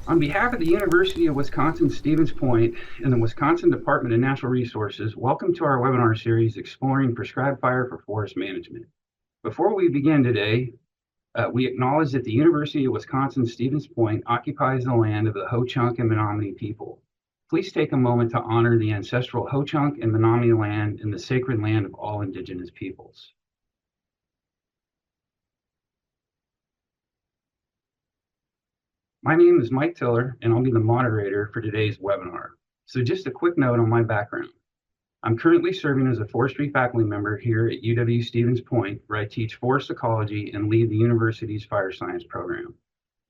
On behalf of the University of Wisconsin-Stevens Point and the Wisconsin Department of Natural Resources, welcome to our webinar series, Exploring Prescribed Fire for Forest Management. Before we begin today, we acknowledge that the University of Wisconsin-Stevens Point occupies the land of the Ho-Chunk and Menominee people. Please take a moment to honor the ancestral Ho-Chunk and Menominee land and the sacred land of all Indigenous peoples. My name is Mike Tiller, and I'll be the moderator for today's webinar. So just a quick note on my background. I'm currently serving as a forestry faculty member here at UW-Stevens Point, where I teach forest ecology and lead the university's fire science program.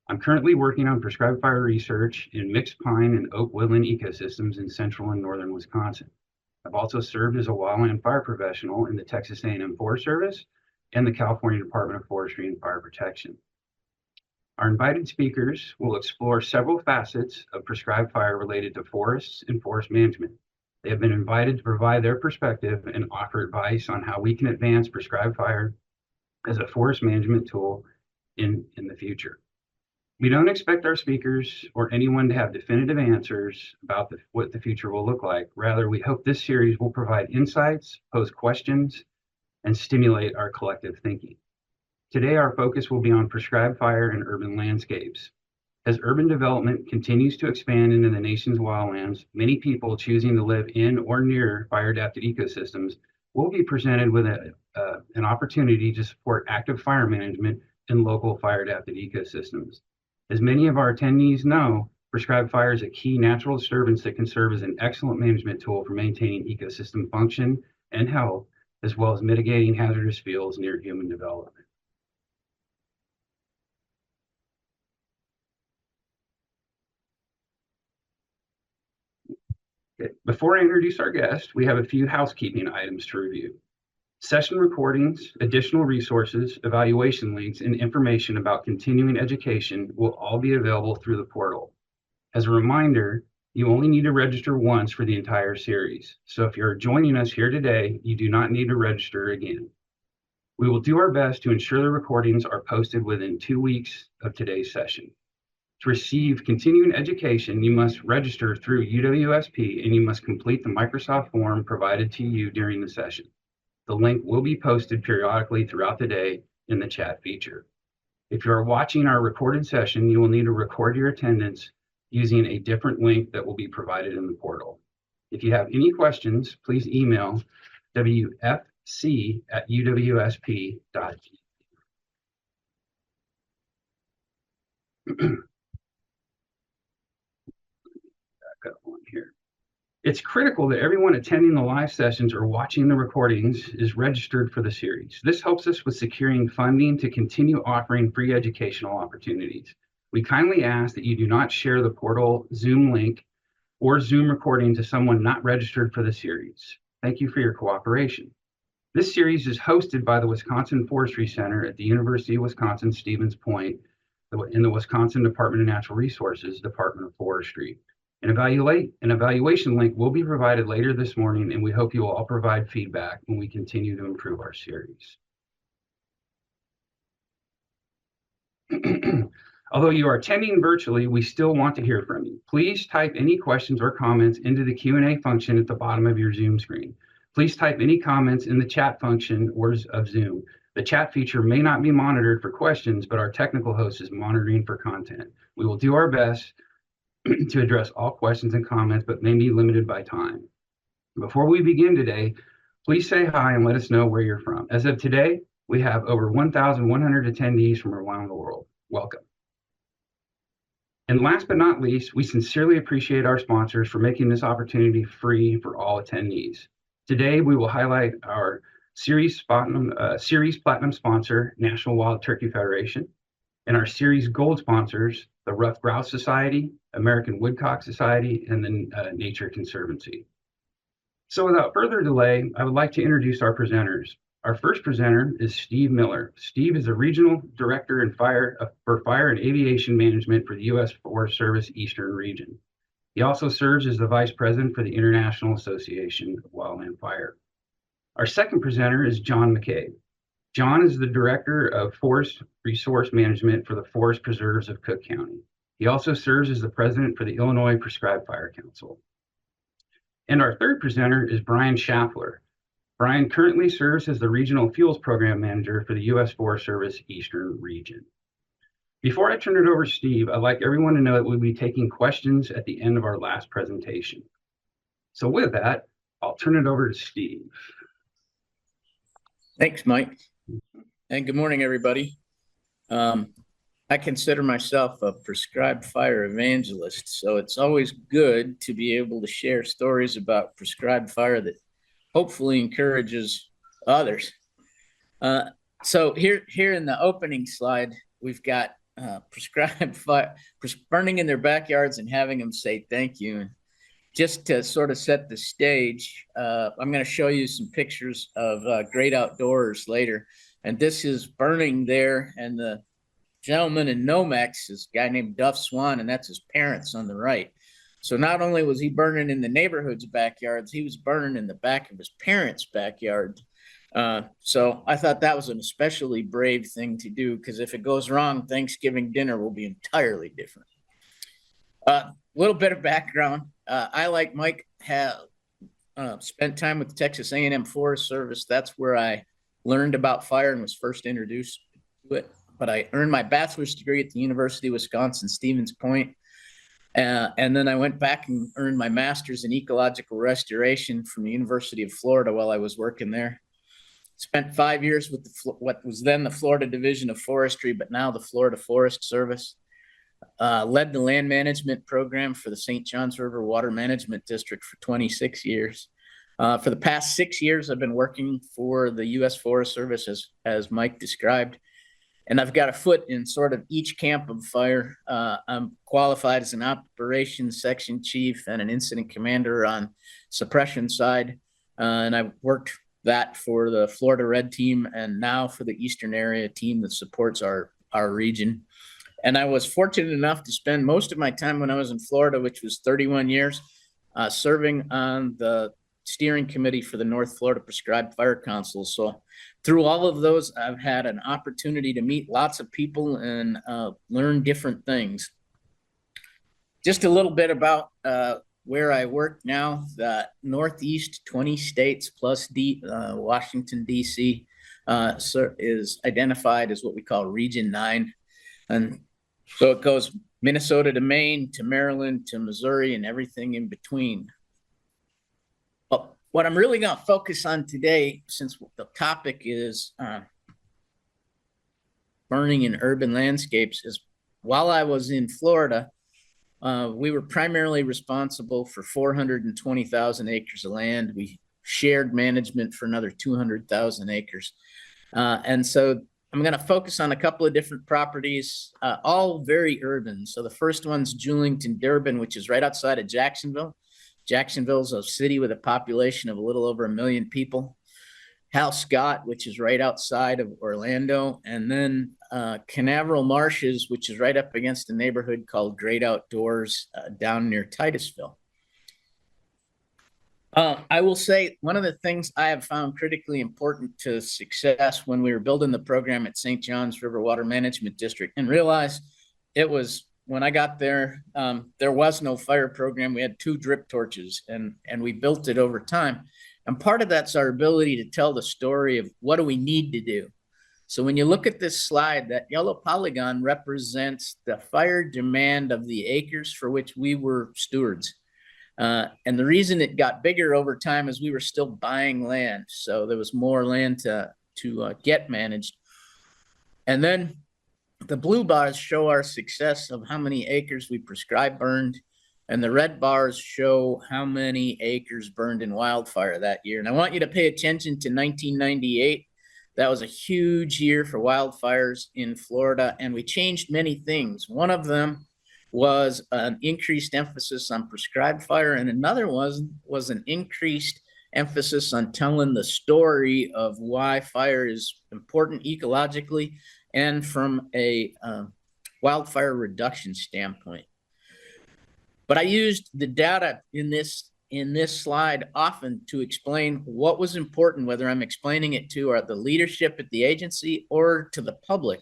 I'm currently working on prescribed fire research in mixed pine and oak woodland ecosystems in central and northern Wisconsin. I've also served as a wildland fire professional in the Texas A&M Forest Service and the California Department of Forestry and Fire Protection. Our invited speakers will explore several facets of prescribed fire related to forests and forest management. They have been invited to provide their perspective and offer advice on how we can advance prescribed fire as a forest management tool in the future. We don't expect our speakers or anyone to have definitive answers about what the future will look like. Rather, we hope this series will provide insights, pose questions, and stimulate our collective thinking. Today, our focus will be on prescribed fire in urban landscapes. As urban development continues to expand into the nation's wildlands, many people choosing to live in or near fire-adapted ecosystems will be presented with an opportunity to support active fire management in local fire-adapted ecosystems. As many of our attendees know, prescribed fire is a key natural disturbance that can serve as an excellent management tool for maintaining ecosystem function and health, as well as mitigating hazardous fields near human development. Before I introduce our guest, we have a few housekeeping items to review. Session recordings, additional resources, evaluation links, and information about continuing education will all be available through the portal. As a reminder, you only need to register once for the entire series. So if you're joining us here today, you do not need to register again. We will do our best to ensure the recordings are posted within 2 weeks of today's session. To receive continuing education, you must register through UWSP and you must complete the Microsoft form provided to you during the session. The link will be posted periodically throughout the day in the chat feature. If you are watching our recorded session, you will need to record your attendance using a different link that will be provided in the portal. If you have any questions, please email wfc@uwsp.edu. Back up on here. It's critical that everyone attending the live sessions or watching the recordings is registered for the series. This helps us with securing funding to continue offering free educational opportunities. We kindly ask that you do not share the portal Zoom link or Zoom recording to someone not registered for the series. Thank you for your cooperation. This series is hosted by the Wisconsin Forestry Center at the University of Wisconsin-Stevens Point in the Wisconsin Department of Natural Resources, Department of Forestry. An evaluation link will be provided later this morning, and we hope you will all provide feedback when we continue to improve our series. Although you are attending virtually, we still want to hear from you. Please type any questions or comments into the Q&A function at the bottom of your Zoom screen. Please type any comments in the chat function of Zoom. The chat feature may not be monitored for questions, but our technical host is monitoring for content. We will do our best to address all questions and comments, but may be limited by time. Before we begin today, please say hi and let us know where you're from. As of today, we have over 1,100 attendees from around the world. Welcome. And last but not least, we sincerely appreciate our sponsors for making this opportunity free for all attendees. Today, we will highlight our Series Platinum sponsor, National Wild Turkey Federation, and our Series Gold sponsors, the Ruffed Grouse Society, American Woodcock Society, and the Nature Conservancy. So without further delay, I would like to introduce our presenters. Our first presenter is Steve Miller. Steve is a Regional Director for Fire and Aviation Management for the U.S. Forest Service Eastern Region. He also serves as the Vice President for the International Association of Wildland Fire. Our second presenter is John McCabe. John is the Director of Forest Resource Management for the Forest Preserves of Cook County. He also serves as the president for the Illinois Prescribed Fire Council. And our third presenter is Brian Schaffler. Brian currently serves as the Regional Fuels Program Manager for the U.S. Forest Service Eastern Region. Before I turn it over to Steve, I'd like everyone to know that we'll be taking questions at the end of our last presentation. So with that, I'll turn it over to Steve. Thanks, Mike. And good morning, everybody. I consider myself a prescribed fire evangelist, so it's always good to be able to share stories about prescribed fire that hopefully encourages others. So here in the opening slide, we've got prescribed fire burning in their backyards and having them say thank you. And just to sort of set the stage, I'm going to show you some pictures of Great Outdoors later. And this is burning there, and the gentleman in Nomex is a guy named Duff Swan, and that's his parents on the right. So not only was he burning in the neighborhood's backyards, he was burning in the back of his parents' backyard. So I thought that was an especially brave thing to do, because if it goes wrong, Thanksgiving dinner will be entirely different. A little bit of background. I, like Mike, have spent time with the Texas A&M Forest Service. That's where I learned about fire and was first introduced to it. But I earned my bachelor's degree at the University of Wisconsin, Stevens Point. And then I went back and earned my master's in ecological restoration from the University of Florida while I was working there. Spent 5 years with what was then the Florida Division of Forestry, but now the Florida Forest Service. Led the land management program for the St. Johns River Water Management District for 26 years. For the past 6 years, I've been working for the U.S. Forest Service, as Mike described. And I've got a foot in sort of each camp of fire. I'm qualified as an operations section chief and an incident commander on suppression side. And I've worked that for the Florida Red Team and now for the Eastern Area team that supports our region. And I was fortunate enough to spend most of my time when I was in Florida, which was 31 years, serving on the steering committee for the North Florida Prescribed Fire Council. So through all of those, I've had an opportunity to meet lots of people and learn different things. Just a little bit about where I work now. The Northeast 20 states plus Washington, D.C. Is identified as what we call Region 9. And so it goes Minnesota to Maine to Maryland to Missouri and everything in between. But what I'm really going to focus on today, since the topic is burning in urban landscapes, is while I was in Florida, we were primarily responsible for 420,000 acres of land. We shared management for another 200,000 acres. And so I'm going to focus on a couple of different properties, all very urban. So the first one's Julington, Durbin, which is right outside of Jacksonville. Jacksonville's a city with a population of a little over 1 million people. Hal Scott, which is right outside of Orlando. And then Canaveral Marshes, which is right up against a neighborhood called Great Outdoors down near Titusville. I will say one of the things I have found critically important to success when we were building the program at St. Johns River Water Management District, and realized it was when I got there, there was no fire program. We had 2 drip torches, and we built it over time. And part of that's our ability to tell the story of what do we need to do. So when you look at this slide, that yellow polygon represents the fire demand of the acres for which we were stewards. And the reason it got bigger over time is we were still buying land. So there was more land to get managed. And then the blue bars show our success of how many acres we prescribed burned. And the red bars show how many acres burned in wildfire that year. And I want you to pay attention to 1998. That was a huge year for wildfires in Florida. And we changed many things. One of them was an increased emphasis on prescribed fire, and another was an increased emphasis on telling the story of why fire is important ecologically and from a wildfire reduction standpoint. But I used the data in this slide often to explain what was important, whether I'm explaining it to the leadership at the agency or to the public.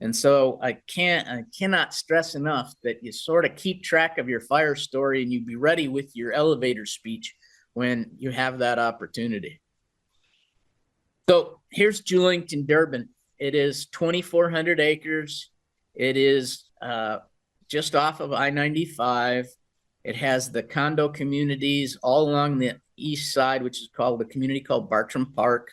And so I cannot stress enough that you sort of keep track of your fire story and you be ready with your elevator speech when you have that opportunity. So here's Julington, Durban. It is 2,400 acres. It is just off of I-95. It has the condo communities all along the east side, which is called the community called Bartram Park.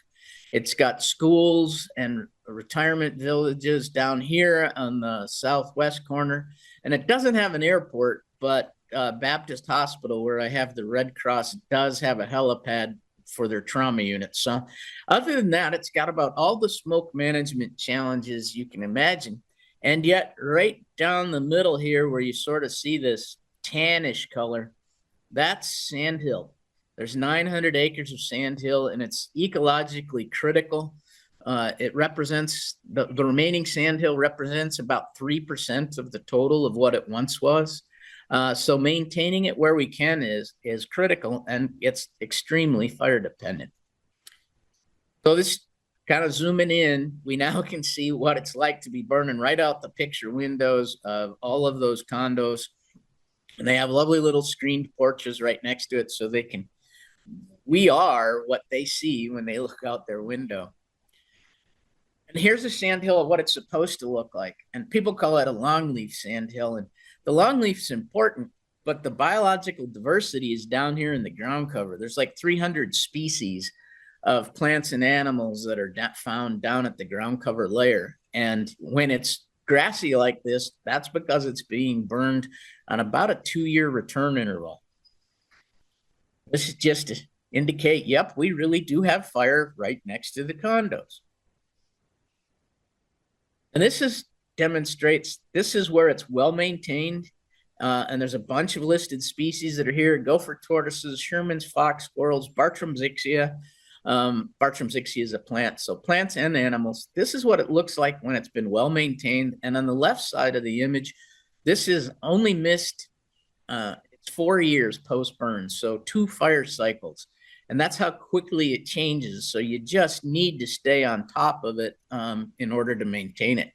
It's got schools and retirement villages down here on the southwest corner. And it doesn't have an airport, but Baptist Hospital, where I have the Red Cross, does have a helipad for their trauma unit. So other than that, it's got about all the smoke management challenges you can imagine. And yet right down the middle here where you sort of see this tannish color, that's sandhill. There's 900 acres of sandhill and it's ecologically critical. It represents, the remaining sandhill represents about 3% of the total of what it once was. So maintaining it where we can is critical, and it's extremely fire dependent. So this kind of zooming in, we now can see what it's like to be burning right out the picture windows of all of those condos. And they have lovely little screened porches right next to it, so they can, we are what they see when they look out their window. And here's a sandhill of what it's supposed to look like. And people call it a longleaf sandhill. And the longleaf is important, but the biological diversity is down here in the ground cover. There's like 300 species of plants and animals that are found down at the ground cover layer. And when it's grassy like this, that's because it's being burned on about a 2-year return interval. This is just to indicate, yep, we really do have fire right next to the condos. And this demonstrates, this is where it's well maintained. And there's a bunch of listed species that are here: gopher tortoises, Sherman's fox squirrels, Bartram zixia. Bartram zixia is a plant, so plants and animals. This is what it looks like when it's been well maintained. And on the left side of the image, this is only missed, it's 4 years post burn, so 2 fire cycles. And that's how quickly it changes. So you just need to stay on top of it in order to maintain it.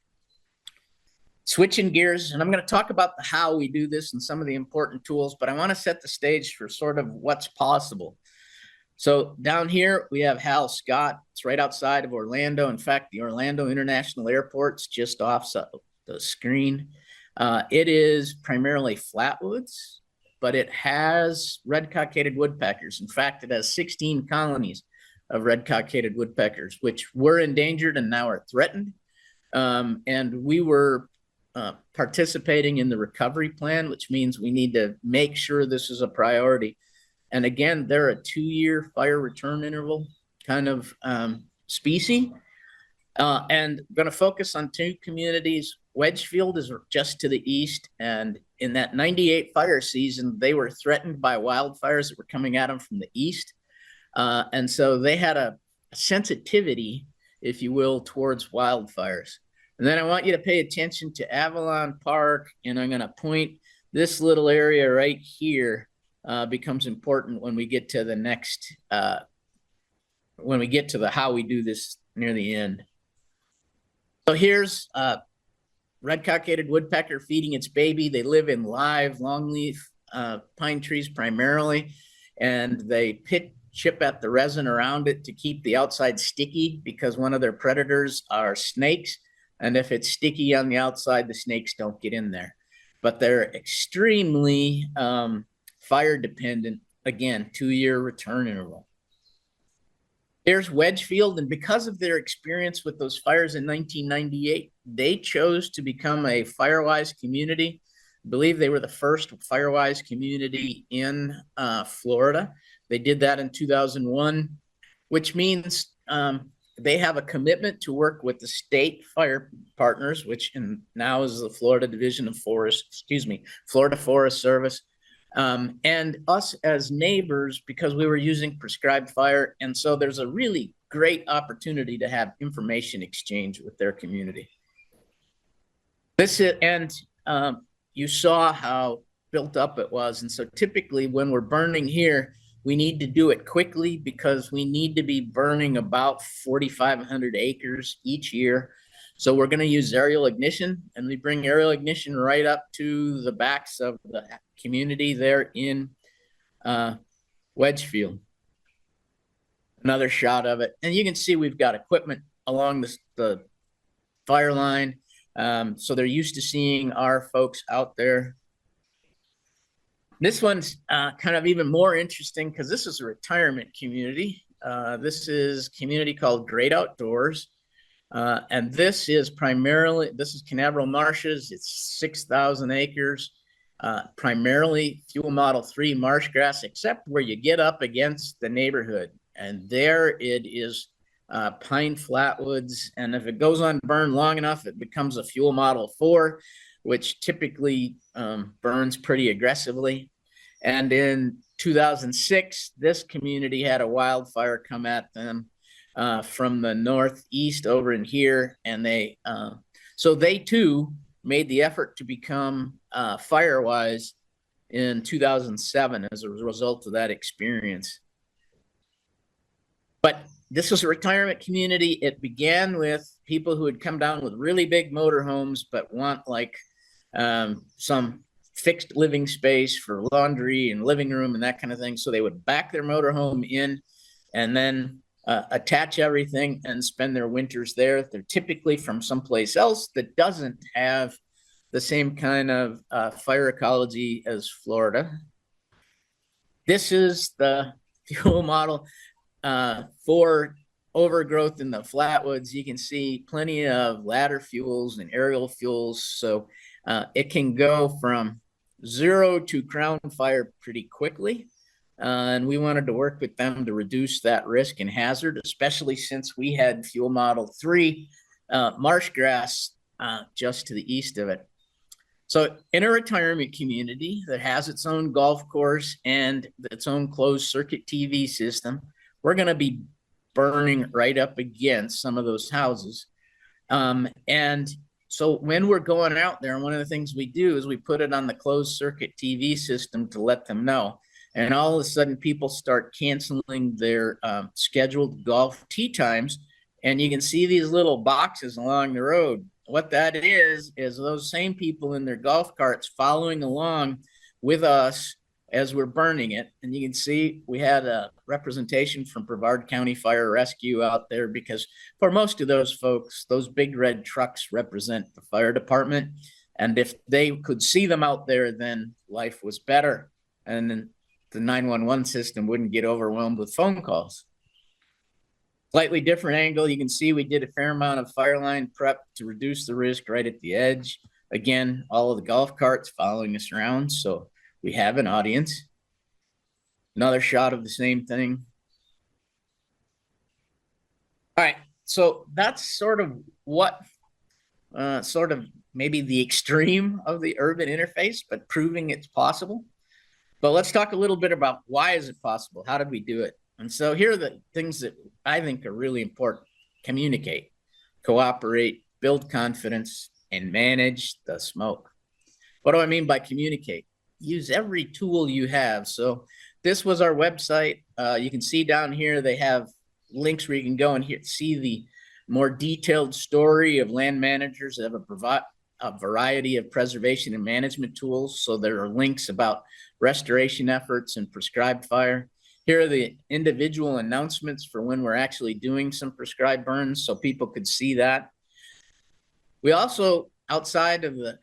Switching gears, and I'm going to talk about how we do this and some of the important tools, but I want to set the stage for sort of what's possible. So down here, we have Hal Scott. It's right outside of Orlando. In fact, the Orlando International Airport's just off the screen. It is primarily flatwoods, but it has red-cockaded woodpeckers. In fact, it has 16 colonies of red-cockaded woodpeckers, which were endangered and now are threatened. And we were participating in the recovery plan, which means we need to make sure this is a priority. And again, they're a 2-year fire return interval kind of species. And I'm going to focus on 2 communities. Wedgefield is just to the east, and in that 98 fire season, they were threatened by wildfires that were coming at them from the east. And so they had a sensitivity, if you will, towards wildfires. And then I want you to pay attention to Avalon Park, and I'm going to point this little area right here becomes important when we get to the next, when we get to the how we do this near the end. So here's red-cockaded woodpecker feeding its baby. They live in live longleaf pine trees primarily, and they chip at the resin around it to keep the outside sticky, because one of their predators are snakes. And if it's sticky on the outside, the snakes don't get in there. But they're extremely fire dependent. Again, 2-year return interval. Here's Wedgefield, and because of their experience with those fires in 1998, they chose to become a Firewise community. I believe they were the first Firewise community in Florida. They did that in 2001, which means they have a commitment to work with the state fire partners, which now is the Florida Division of Florida Forest Service. And us as neighbors, because we were using prescribed fire. And so there's a really great opportunity to have information exchange with their community. You saw how built up it was. And so typically when we're burning here, we need to do it quickly, because we need to be burning about 4,500 acres each year. So we're going to use aerial ignition, and we bring aerial ignition right up to the backs of the community there in Wedgefield. Another shot of it. And you can see we've got equipment along the fire line. So they're used to seeing our folks out there. This one's kind of even more interesting because this is a retirement community. This is a community called Great Outdoors. And this is Canaveral Marshes. It's 6,000 acres, primarily fuel model 3 marsh grass, except where you get up against the neighborhood. And there it is pine flatwoods. And if it goes on burn long enough, it becomes a fuel model 4, which typically burns pretty aggressively. And in 2006, this community had a wildfire come at them from the northeast over in here. And so they too made the effort to become FireWise in 2007 as a result of that experience. But this was a retirement community. It began with people who had come down with really big motorhomes, but want like some fixed living space for laundry and living room and that kind of thing. So they would back their motorhome in and then attach everything and spend their winters there. They're typically from someplace else that doesn't have the same kind of fire ecology as Florida. This is the fuel model for overgrowth in the flatwoods. You can see plenty of ladder fuels and aerial fuels. So it can go from 0 to crown fire pretty quickly. And we wanted to work with them to reduce that risk and hazard, especially since we had fuel model 3 marsh grass just to the east of it. So in a retirement community that has its own golf course and its own closed circuit TV system, we're going to be burning right up against some of those houses. And so when we're going out there, one of the things we do is we put it on the closed circuit TV system to let them know. And all of a sudden people start canceling their scheduled golf tee times. And you can see these little boxes along the road. What that is those same people in their golf carts following along with us as we're burning it. And you can see we had a representation from Brevard County Fire Rescue out there, because for most of those folks, those big red trucks represent the fire department. And if they could see them out there, then life was better. And then the 911 system wouldn't get overwhelmed with phone calls. Slightly different angle. You can see we did a fair amount of fire line prep to reduce the risk right at the edge. Again, all of the golf carts following us around. So we have an audience. Another shot of the same thing. All right. So that's sort of what, sort of maybe the extreme of the urban interface, but proving it's possible. But let's talk a little bit about why is it possible? How did we do it? And so here are the things that I think are really important. Communicate, cooperate, build confidence, and manage the smoke. What do I mean by communicate? Use every tool you have. So this was our website. You can see down here, they have links where you can go and see the more detailed story of land managers that have a variety of preservation and management tools. So there are links about restoration efforts and prescribed fire. Here are the individual announcements for when we're actually doing some prescribed burns, so people could see that. We also, outside of the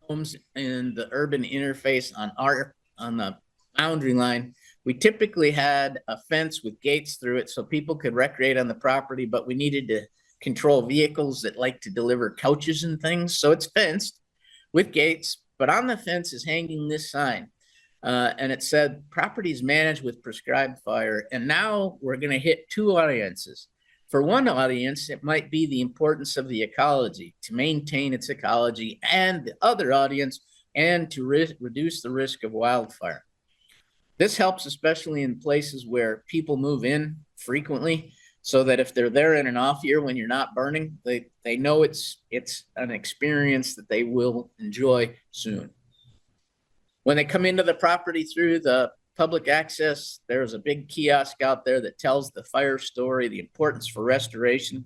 homes in the urban interface on the boundary line, we typically had a fence with gates through it so people could recreate on the property, but we needed to control vehicles that like to deliver couches and things. So it's fenced with gates, but on the fence is hanging this sign. And it said properties managed with prescribed fire. And now we're going to hit two audiences. For one audience, it might be the importance of the ecology, to maintain its ecology, and the other audience, and to reduce the risk of wildfire. This helps especially in places where people move in frequently, so that if they're there in an off year when you're not burning, they know it's an experience that they will enjoy soon. When they come into the property through the public access, there's a big kiosk out there that tells the fire story, the importance for restoration.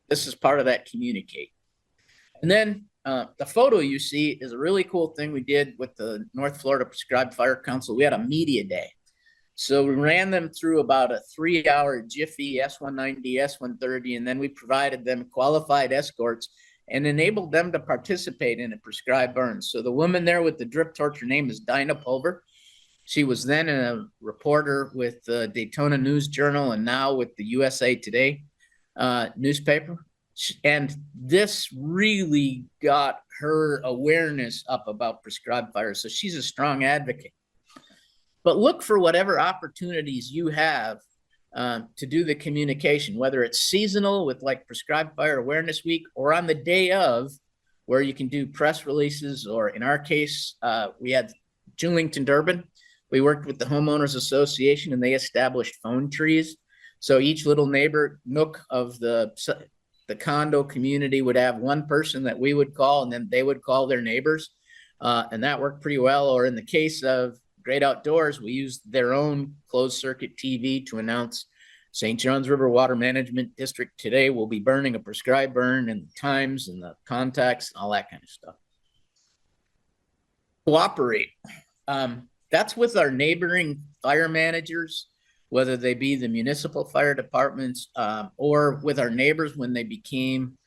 This is part of that communicate. And then the photo you see is a really cool thing we did with the North Florida Prescribed Fire Council. We had a media day. So we ran them through about a 3-hour Jiffy S-190, S-130, and then we provided them qualified escorts and enabled them to participate in a prescribed burn. So the woman there with the drip torch, her name is Dinah Pulver. She was then a reporter with the Daytona News Journal and now with the USA Today newspaper. And this really got her awareness up about prescribed fire. So she's a strong advocate. But look for whatever opportunities you have to do the communication, whether it's seasonal with like Prescribed Fire Awareness Week or on the day of, where you can do press releases, or in our case, we had Julington Durban. We worked with the Homeowners Association and they established phone trees. So each little neighbor nook of the condo community would have one person that we would call, and then they would call their neighbors. And that worked pretty well. Or in the case of Great Outdoors, we used their own closed circuit TV to announce St. Johns River Water Management District today will be burning a prescribed burn, and the times and the contacts and all that kind of stuff. Cooperate. That's with our neighboring fire managers, whether they be the municipal fire departments or with our neighbors when they became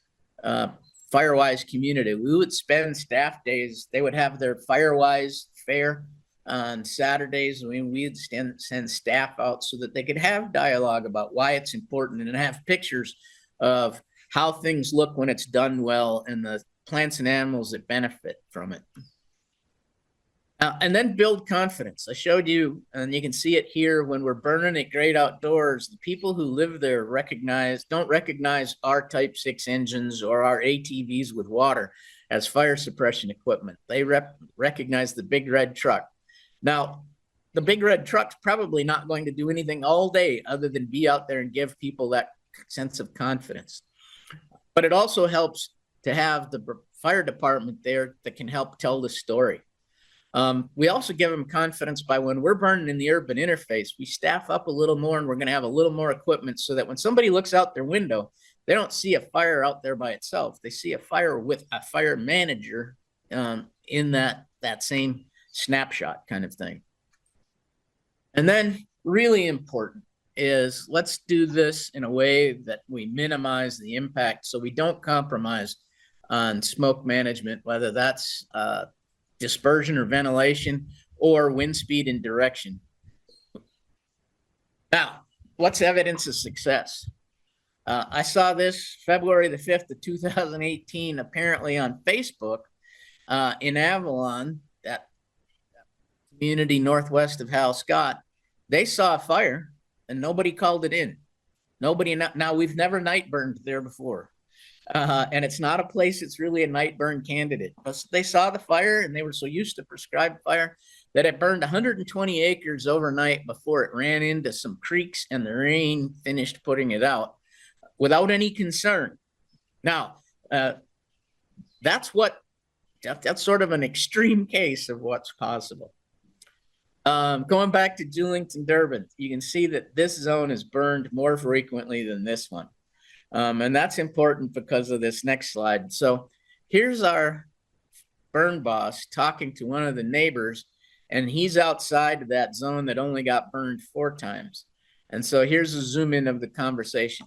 Firewise community. We would spend staff days. They would have their Firewise fair on Saturdays. We'd send staff out so that they could have dialogue about why it's important and have pictures of how things look when it's done well and the plants and animals that benefit from it. And then build confidence. I showed you, and you can see it here, when we're burning at Great Outdoors, the people who live there don't recognize our Type 6 engines or our ATVs with water as fire suppression equipment. They recognize the big red truck. Now, the big red truck's probably not going to do anything all day other than be out there and give people that sense of confidence. But it also helps to have the fire department there that can help tell the story. We also give them confidence by when we're burning in the urban interface, we staff up a little more and we're going to have a little more equipment so that when somebody looks out their window, they don't see a fire out there by itself. They see a fire with a fire manager in that same snapshot kind of thing. And then really important is let's do this in a way that we minimize the impact so we don't compromise on smoke management, whether that's dispersion or ventilation or wind speed and direction. Now, what's evidence of success? I saw this February the 5th of 2018, apparently on Facebook in Avalon, that community northwest of Hal Scott. They saw a fire and nobody called it in. Nobody, now we've never night burned there before. And it's not a place that's really a night burn candidate. But they saw the fire and they were so used to prescribed fire that it burned 120 acres overnight before it ran into some creeks and the rain finished putting it out without any concern. Now, that's sort of an extreme case of what's possible. Going back to Julington Durban, you can see that this zone is burned more frequently than this one. And that's important because of this next slide. So here's our burn boss talking to one of the neighbors, and he's outside of that zone that only got burned 4 times. And so here's a zoom in of the conversation.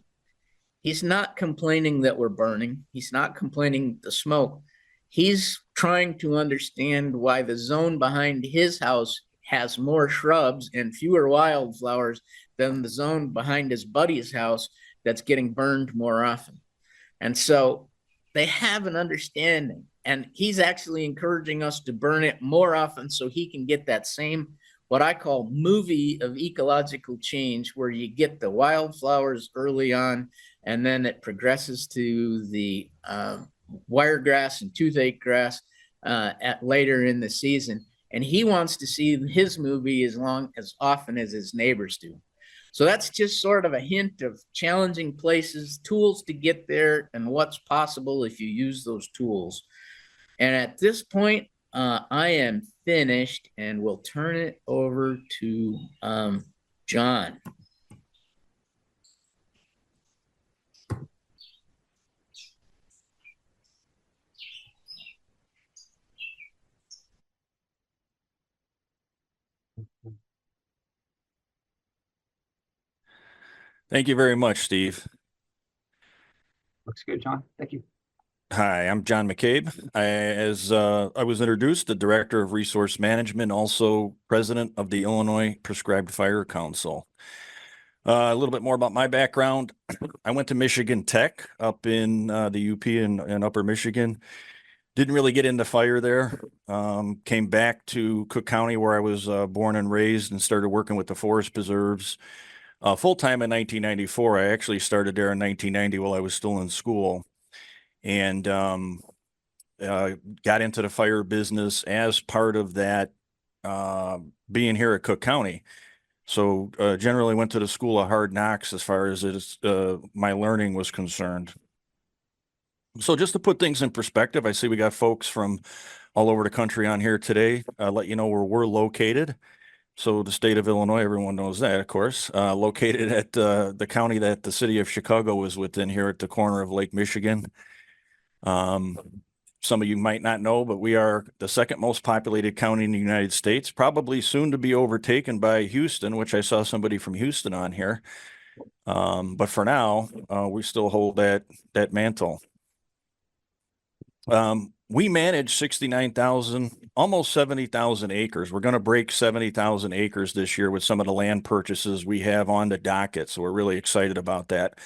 He's not complaining that we're burning. He's not complaining the smoke. He's trying to understand why the zone behind his house has more shrubs and fewer wildflowers than the zone behind his buddy's house that's getting burned more often. And so they have an understanding, and he's actually encouraging us to burn it more often so he can get that same, what I call movie of ecological change, where you get the wildflowers early on, and then it progresses to the wiregrass and toothache grass later in the season. And he wants to see his movie as often as his neighbors do. So that's just sort of a hint of challenging places, tools to get there, and what's possible if you use those tools. And at this point, I am finished, and we'll turn it over to John. Thank you very much, Steve. Looks good, John. Thank you. Hi, I'm John McCabe. As I was introduced, the Director of Resource Management, also President of the Illinois Prescribed Fire Council. A little bit more about my background. I went to Michigan Tech up in the UP in Upper Michigan. Didn't really get into fire there. Came back to Cook County where I was born and raised and started working with the forest preserves full-time in 1994. I actually started there in 1990 while I was still in school. And got into the fire business as part of that being here at Cook County. So generally went to the school of hard knocks as far as my learning was concerned. So just to put things in perspective, I see we got folks from all over the country on here today. Let you know where we're located. So the state of Illinois, everyone knows that, of course, located at the county that the city of Chicago is within, here at the corner of Lake Michigan. Some of you might not know, but we are the second most populated county in the United States, probably soon to be overtaken by Houston, which I saw somebody from Houston on here. But for now, we still hold that mantle. We manage 69,000, almost 70,000 acres. We're going to break 70,000 acres this year with some of the land purchases we have on the docket. So we're really excited about that.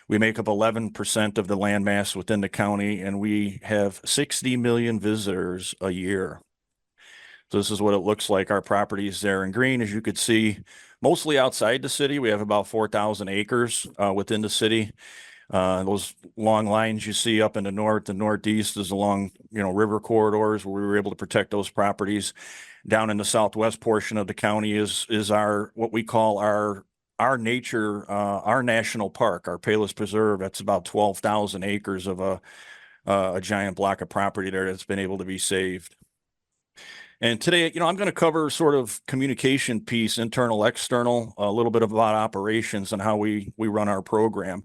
We make up 11% of the land mass within the county, and we have 60 million visitors a year. So this is what it looks like. Our properties there in green, as you could see, mostly outside the city. We have about 4,000 acres within the city. Those long lines you see up in the north and northeast is along, river corridors where we were able to protect those properties. Down in the southwest portion of the county is our, what we call our nature, our national park, our Palos Preserve. That's about 12,000 acres of a giant block of property there that's been able to be saved. And today, I'm going to cover sort of communication piece, internal, external, a little bit about operations and how we run our program.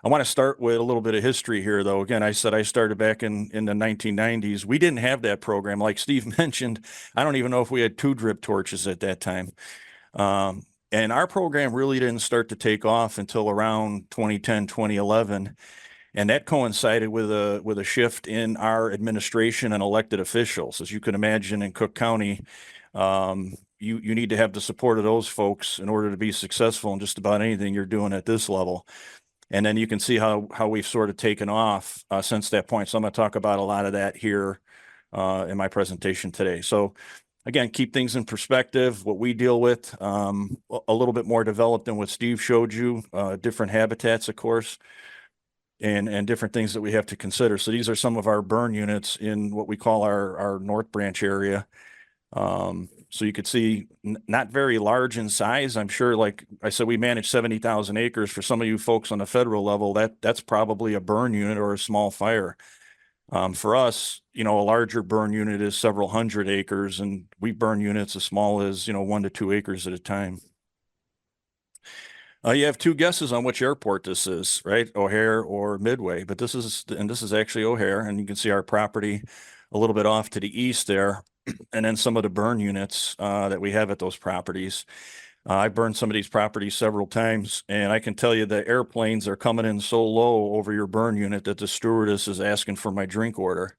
I want to start with a little bit of history here, though. Again, I said I started back in the 1990s. We didn't have that program. Like Steve mentioned, I don't even know if we had 2 drip torches at that time. And our program really didn't start to take off until around 2010, 2011. And that coincided with a shift in our administration and elected officials. As you can imagine, in Cook County, you need to have the support of those folks in order to be successful in just about anything you're doing at this level. And then you can see how we've sort of taken off since that point. So I'm going to talk about a lot of that here in my presentation today. So again, keep things in perspective. What we deal with, a little bit more developed than what Steve showed you, different habitats, of course, and different things that we have to consider. So these are some of our burn units in what we call our North Branch area. So you could see not very large in size. I'm sure, like I said, we manage 70,000 acres. For some of you folks on the federal level, that's probably a burn unit or a small fire. For us, a larger burn unit is several hundred acres, and we burn units as small as, 1 to 2 acres at a time. You have 2 guesses on which airport this is, right? O'Hare or Midway, but this is actually O'Hare, and you can see our property a little bit off to the east there, and then some of the burn units that we have at those properties. I burned some of these properties several times, and I can tell you the airplanes are coming in so low over your burn unit that the stewardess is asking for my drink order.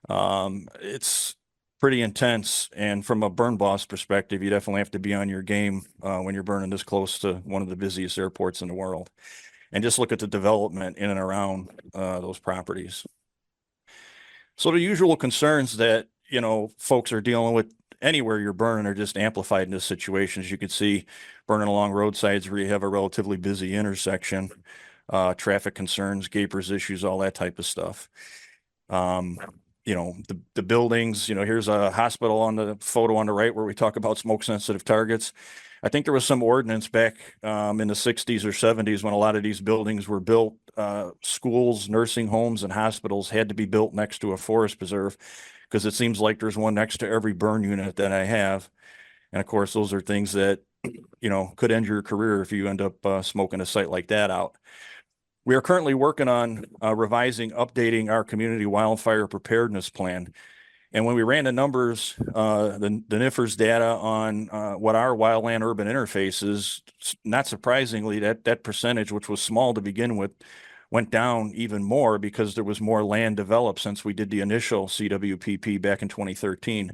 It's pretty intense, and from a burn boss perspective, you definitely have to be on your game when you're burning this close to one of the busiest airports in the world. And just look at the development in and around those properties. So the usual concerns that folks are dealing with anywhere you're burning are just amplified in this situation. As you can see, burning along roadsides where you have a relatively busy intersection, traffic concerns, gapers issues, all that type of stuff. The buildings, here's a hospital on the photo on the right where we talk about smoke sensitive targets. I think there was some ordinance back in the 60s or 70s when a lot of these buildings were built. Schools, nursing homes, and hospitals had to be built next to a forest preserve, because it seems like there's one next to every burn unit that I have. And of course, those are things that, could end your career if you end up smoking a site like that out. We are currently working on revising, updating our community wildfire preparedness plan. And when we ran the numbers, the NIFRS data on what our wildland urban interface is, not surprisingly, that percentage, which was small to begin with, went down even more because there was more land developed since we did the initial CWPP back in 2013.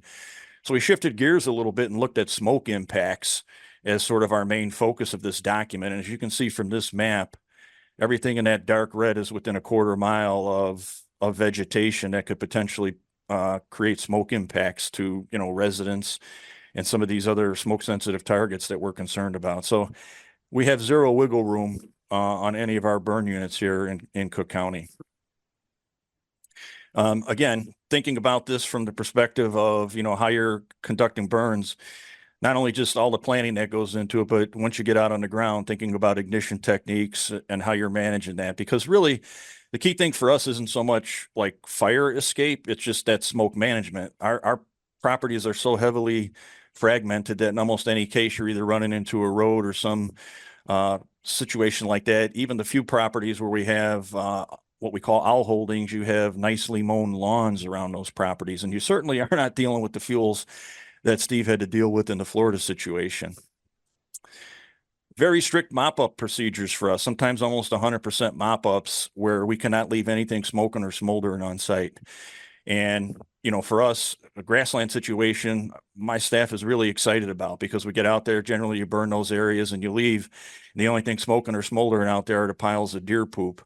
So we shifted gears a little bit and looked at smoke impacts as sort of our main focus of this document. And as you can see from this map, everything in that dark red is within a quarter mile of vegetation that could potentially create smoke impacts to, residents and some of these other smoke sensitive targets that we're concerned about. So we have zero wiggle room on any of our burn units here in Cook County. Again, thinking about this from the perspective of, how you're conducting burns, not only just all the planning that goes into it, but once you get out on the ground, thinking about ignition techniques and how you're managing that. Because really, the key thing for us isn't so much like fire escape, it's just that smoke management. Our properties are so heavily fragmented that in almost any case, you're either running into a road or some situation like that. Even the few properties where we have what we call owl holdings, you have nicely mown lawns around those properties. And you certainly are not dealing with the fuels that Steve had to deal with in the Florida situation. Very strict mop-up procedures for us, sometimes almost 100% mop-ups where we cannot leave anything smoking or smoldering on site. And, for us, a grassland situation, my staff is really excited about because we get out there, generally you burn those areas and you leave. And the only thing smoking or smoldering out there are the piles of deer poop.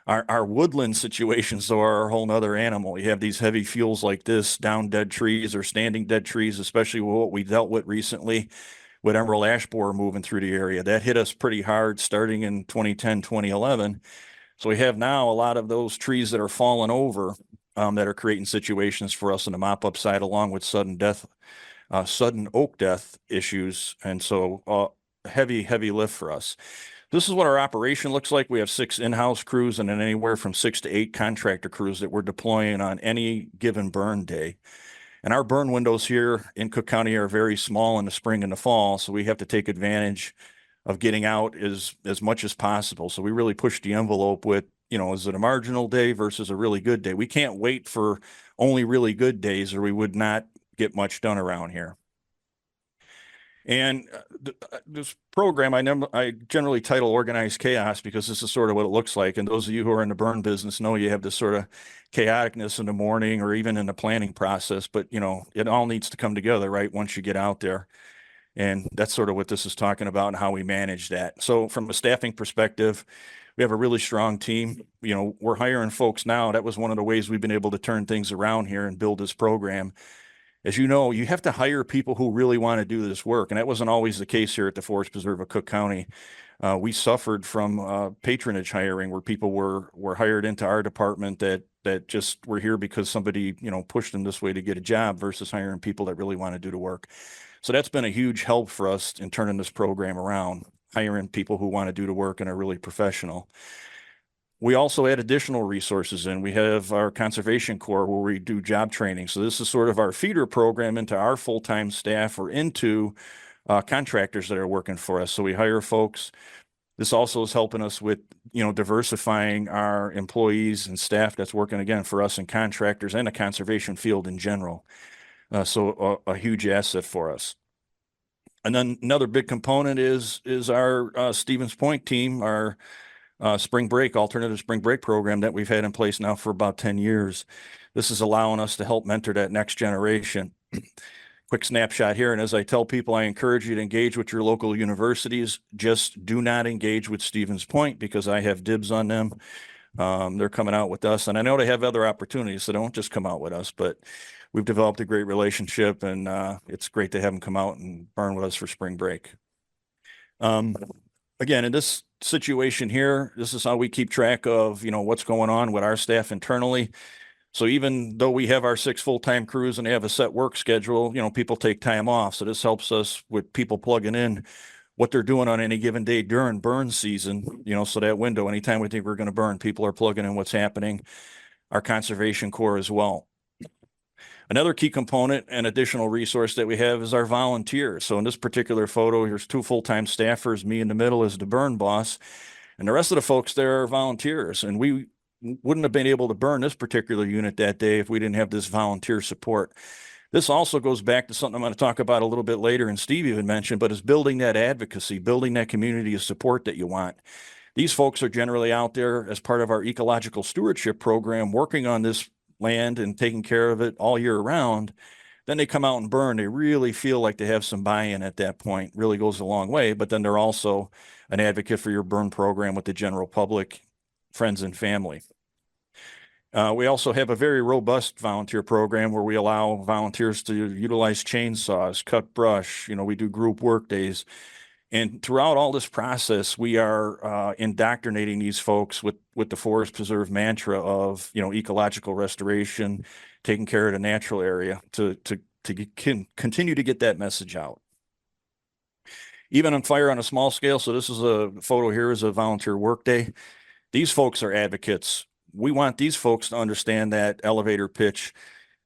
Our woodland situations, though, are a whole nother animal. You have these heavy fuels like this, down dead trees or standing dead trees, especially with what we dealt with recently with emerald ash borer moving through the area. That hit us pretty hard starting in 2010, 2011. So we have now a lot of those trees that are falling over that are creating situations for us on the mop-up side, along with sudden oak death issues. And so heavy lift for us. This is what our operation looks like. We have 6 in-house crews and then anywhere from 6 to 8 contractor crews that we're deploying on any given burn day. And our burn windows here in Cook County are very small in the spring and the fall, so we have to take advantage of getting out as much as possible. So we really push the envelope with, is it a marginal day versus a really good day? We can't wait for only really good days or we would not get much done around here. And this program, I generally title Organized Chaos because this is sort of what it looks like. And those of you who are in the burn business know you have this sort of chaoticness in the morning or even in the planning process, but it all needs to come together, right? Once you get out there. And that's sort of what this is talking about and how we manage that. So from a staffing perspective, we have a really strong team. We're hiring folks now. That was one of the ways we've been able to turn things around here and build this program. As you know, you have to hire people who really want to do this work. And that wasn't always the case here at the Forest Preserve of Cook County. We suffered from patronage hiring where people were hired into our department that just were here because somebody, pushed them this way to get a job versus hiring people that really want to do the work. So that's been a huge help for us in turning this program around, hiring people who want to do the work and are really professional. We also add additional resources in. We have our Conservation Corps where we do job training. So this is sort of our feeder program into our full-time staff or into contractors that are working for us. So we hire folks. This also is helping us with, diversifying our employees and staff that's working, again, for us and contractors and the conservation field in general. So a huge asset for us. And then another big component is our Stevens Point team, our alternative spring break program that we've had in place now for about 10 years. This is allowing us to help mentor that next generation. Quick snapshot here. And as I tell people, I encourage you to engage with your local universities. Just do not engage with Stevens Point because I have dibs on them. They're coming out with us. And I know they have other opportunities, so don't just come out with us. But we've developed a great relationship, and it's great to have them come out and burn with us for spring break. Again, in this situation here, this is how we keep track of, what's going on with our staff internally. So even though we have our 6 full-time crews and they have a set work schedule, people take time off. So this helps us with people plugging in what they're doing on any given day during burn season, so that window, anytime we think we're going to burn, people are plugging in what's happening. Our Conservation Corps as well. Another key component and additional resource that we have is our volunteers. So in this particular photo, here's 2 full-time staffers, me in the middle as the burn boss, and the rest of the folks there are volunteers. And we wouldn't have been able to burn this particular unit that day if we didn't have this volunteer support. This also goes back to something I'm going to talk about a little bit later, and Steve even mentioned, but is building that advocacy, building that community of support that you want. These folks are generally out there as part of our ecological stewardship program, working on this land and taking care of it all year round. Then they come out and burn. They really feel like they have some buy-in at that point. Really goes a long way. But then they're also an advocate for your burn program with the general public, friends and family. We also have a very robust volunteer program where we allow volunteers to utilize chainsaws, cut brush. We do group work days. And throughout all this process, we are indoctrinating these folks with the Forest Preserve mantra of, ecological restoration, taking care of the natural area to continue to get that message out. Even on fire on a small scale. So this is a photo here is a volunteer work day. These folks are advocates. We want these folks to understand that elevator pitch,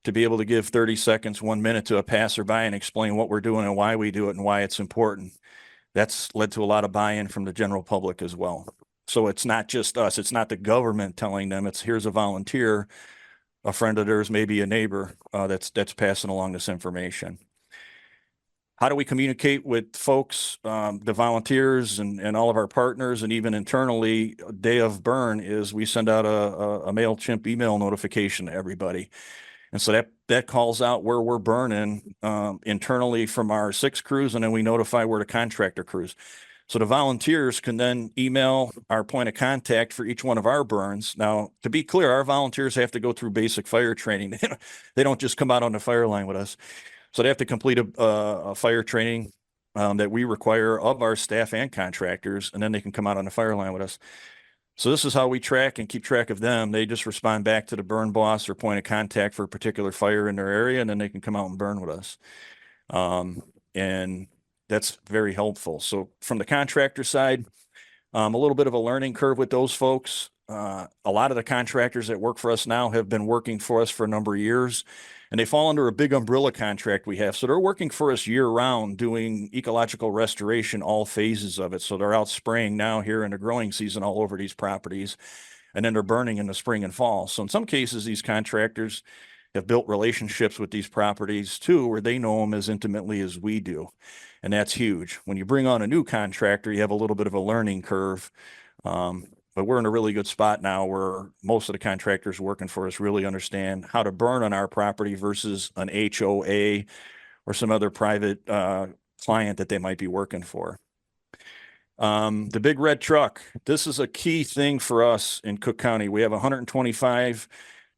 to be able to give 30 seconds, 1 minute to a passerby and explain what we're doing and why we do it and why it's important. That's led to a lot of buy-in from the general public as well. So it's not just us. It's not the government telling them. It's here's a volunteer, a friend of theirs, maybe a neighbor that's passing along this information. How do we communicate with folks, the volunteers and all of our partners, and even internally? Day of burn is we send out a MailChimp email notification to everybody. And so that calls out where we're burning internally from our 6 crews, and then we notify where the contractor crews. So the volunteers can then email our point of contact for each one of our burns. Now, to be clear, our volunteers have to go through basic fire training. They don't just come out on the fire line with us. So they have to complete a fire training that we require of our staff and contractors, and then they can come out on the fire line with us. So this is how we track and keep track of them. They just respond back to the burn boss or point of contact for a particular fire in their area, and then they can come out and burn with us. And that's very helpful. So from the contractor side, a little bit of a learning curve with those folks. A lot of the contractors that work for us now have been working for us for a number of years, and they fall under a big umbrella contract we have. So they're working for us year round doing ecological restoration, all phases of it. So they're out spraying now here in the growing season all over these properties, and then they're burning in the spring and fall. So in some cases, these contractors have built relationships with these properties too, where they know them as intimately as we do. And that's huge. When you bring on a new contractor, you have a little bit of a learning curve. But we're in a really good spot now where most of the contractors working for us really understand how to burn on our property versus an HOA or some other private client that they might be working for. The big red truck, this is a key thing for us in Cook County. We have 125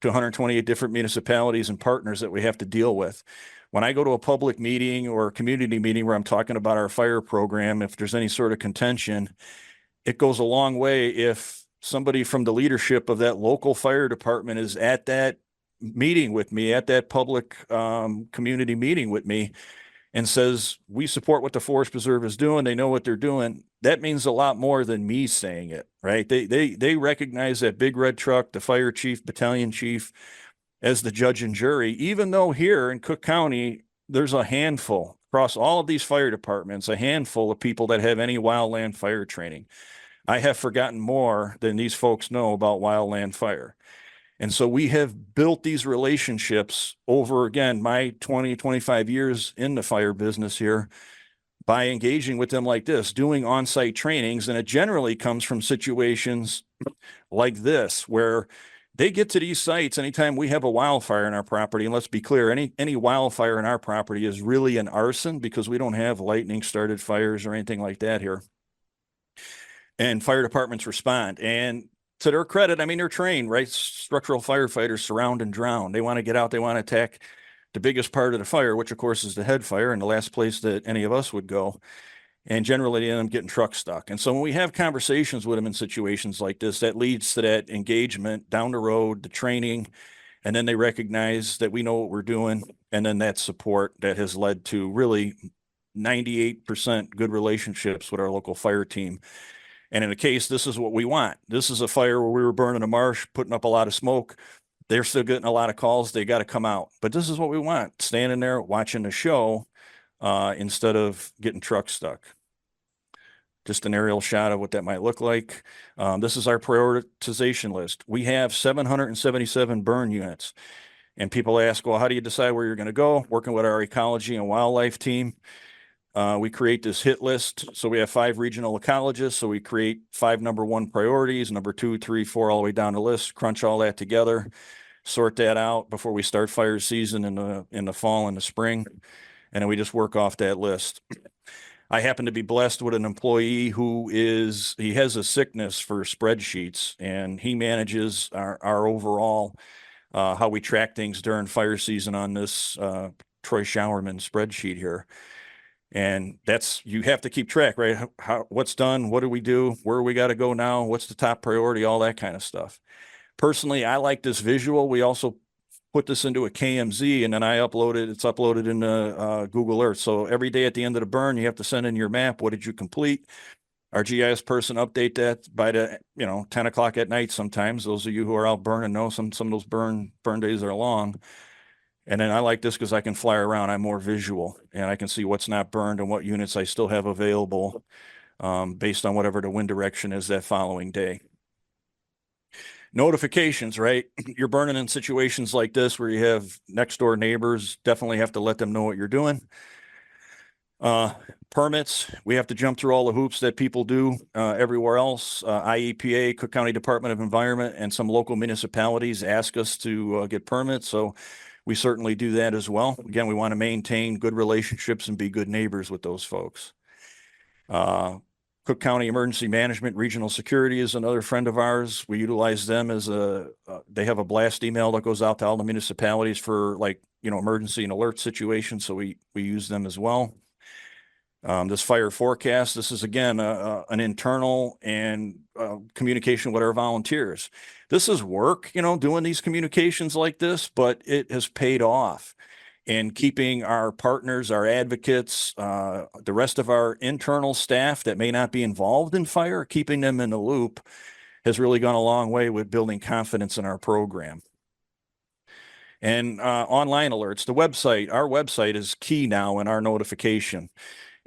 to 128 different municipalities and partners that we have to deal with. When I go to a public meeting or a community meeting where I'm talking about our fire program, if there's any sort of contention, it goes a long way if somebody from the leadership of that local fire department is at that meeting with me, at that public community meeting with me, and says, we support what the Forest Preserve is doing. They know what they're doing. That means a lot more than me saying it, right? They recognize that big red truck, the fire chief, battalion chief, as the judge and jury, even though here in Cook County, there's a handful across all of these fire departments, a handful of people that have any wildland fire training. I have forgotten more than these folks know about wildland fire. And so we have built these relationships over, again, my 20, 25 years in the fire business here by engaging with them like this, doing on-site trainings. And it generally comes from situations like this, where they get to these sites anytime we have a wildfire in our property. And let's be clear, any wildfire in our property is really an arson, because we don't have lightning started fires or anything like that here. And fire departments respond. And to their credit, I mean, they're trained, right? Structural firefighters surround and drown. They want to get out. They want to attack the biggest part of the fire, which of course is the head fire, and the last place that any of us would go. And generally they end up getting truck stuck. And so when we have conversations with them in situations like this, that leads to that engagement down the road, the training, and then they recognize that we know what we're doing. And then that support that has led to really 98% good relationships with our local fire team. And in a case, this is what we want. This is a fire where we were burning a marsh, putting up a lot of smoke. They're still getting a lot of calls. They got to come out. But this is what we want, standing there watching the show instead of getting truck stuck. Just an aerial shot of what that might look like. This is our prioritization list. We have 777 burn units. And people ask, well, how do you decide where you're going to go? Working with our ecology and wildlife team, we create this hit list. So we have 5 regional ecologists. So we create 5 number 1 priorities, number 2, 3, 4, all the way down the list, crunch all that together, sort that out before we start fire season in the fall and the spring. And then we just work off that list. I happen to be blessed with an employee he has a sickness for spreadsheets, and he manages our overall, how we track things during fire season on this Troy Showerman spreadsheet here. And you have to keep track, right? What's done? What do we do? Where we got to go now? What's the top priority? All that kind of stuff. Personally, I like this visual. We also put this into a KMZ, and then it's uploaded into Google Earth. So every day at the end of the burn, you have to send in your map. What did you complete? Our GIS person update that by 10 o'clock at night sometimes. Those of you who are out burning know some of those burn days are long. And then I like this because I can fly around. I'm more visual, and I can see what's not burned and what units I still have available based on whatever the wind direction is that following day. Notifications, right? You're burning in situations like this where you have next door neighbors, definitely have to let them know what you're doing. Permits, we have to jump through all the hoops that people do everywhere else. IEPA, Cook County Department of Environment, and some local municipalities ask us to get permits. So we certainly do that as well. Again, we want to maintain good relationships and be good neighbors with those folks. Cook County Emergency Management, Regional Security is another friend of ours. We utilize them as they have a blast email that goes out to all the municipalities for emergency and alert situations. So we use them as well. This fire forecast, this is again, an internal and communication with our volunteers. This is work, doing these communications like this, but it has paid off. And keeping our partners, our advocates, the rest of our internal staff that may not be involved in fire, keeping them in the loop has really gone a long way with building confidence in our program. And online alerts, our website is key now in our notification.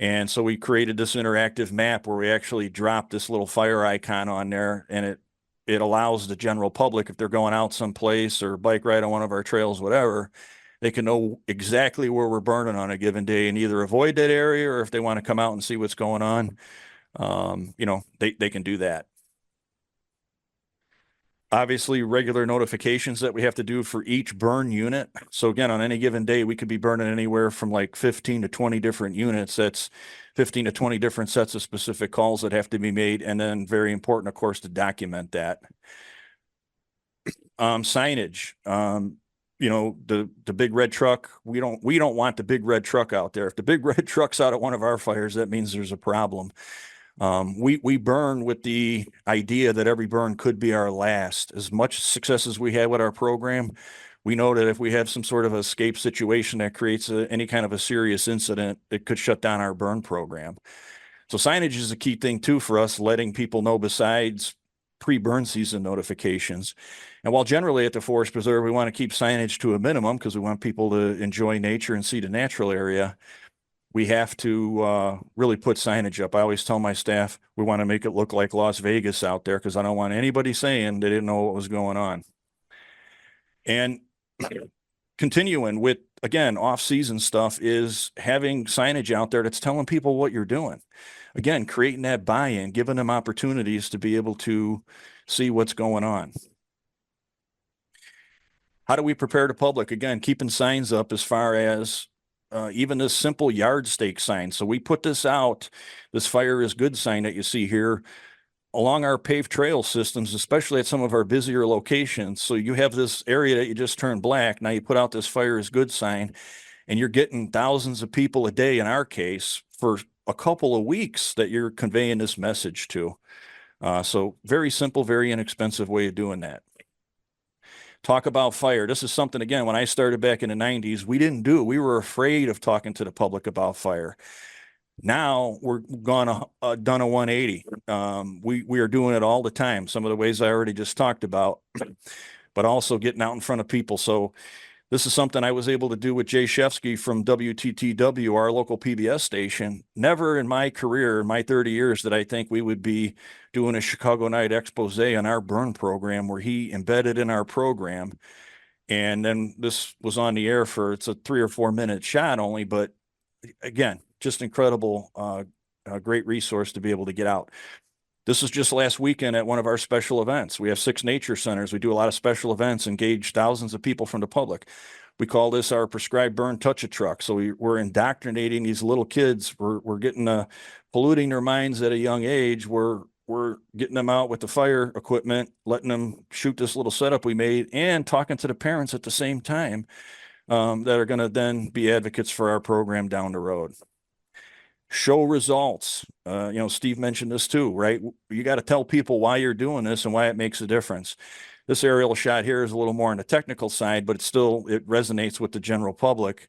And so we created this interactive map where we actually drop this little fire icon on there, and it allows the general public, if they're going out someplace or bike ride on one of our trails, whatever, they can know exactly where we're burning on a given day and either avoid that area, or if they want to come out and see what's going on, they can do that. Obviously, regular notifications that we have to do for each burn unit. So again, on any given day, we could be burning anywhere from like 15 to 20 different units. That's 15 to 20 different sets of specific calls that have to be made. And then very important, of course, to document that. Signage, the big red truck, we don't want the big red truck out there. If the big red truck's out at one of our fires, that means there's a problem. We burn with the idea that every burn could be our last. As much success as we had with our program, we know that if we have some sort of escape situation that creates any kind of a serious incident, it could shut down our burn program. So signage is a key thing too for us, letting people know besides pre-burn season notifications. And while generally at the Forest Preserve, we want to keep signage to a minimum because we want people to enjoy nature and see the natural area, we have to really put signage up. I always tell my staff, we want to make it look like Las Vegas out there because I don't want anybody saying they didn't know what was going on. And continuing with, again, off-season stuff is having signage out there that's telling people what you're doing. Again, creating that buy-in, giving them opportunities to be able to see what's going on. How do we prepare the public? Again, keeping signs up as far as even this simple yard stake sign. So we put this out, this fire is good sign that you see here along our paved trail systems, especially at some of our busier locations. So you have this area that you just turned black. Now you put out this fire is good sign, and you're getting thousands of people a day in our case for a couple of weeks that you're conveying this message to. So very simple, very inexpensive way of doing that. Talk about fire. This is something, again, when I started back in the 90s, we didn't do. We were afraid of talking to the public about fire. Now we're done a 180. We are doing it all the time. Some of the ways I already just talked about, but also getting out in front of people. So This is something I was able to do with Jay Shefsky from WTTW, our local PBS station. Never in my career, in my 30 years, did I think we would be doing a Chicago Night expose on our burn program, where he embedded in our program. And then this was on the air for, it's a 3 or 4 minute shot only, but again, just incredible, a great resource to be able to get out. This was just last weekend at one of our special events. We have 6 nature centers. We do a lot of special events, engage thousands of people from the public. We call this our prescribed burn touch-a-truck. So we're indoctrinating these little kids. We're getting polluting their minds at a young age. We're getting them out with the fire equipment, letting them shoot this little setup we made, and talking to the parents at the same time, that are going to then be advocates for our program down the road. Show results. Steve mentioned this too, right? You got to tell people why you're doing this and why it makes a difference. This aerial shot here is a little more on the technical side, but it resonates with the general public,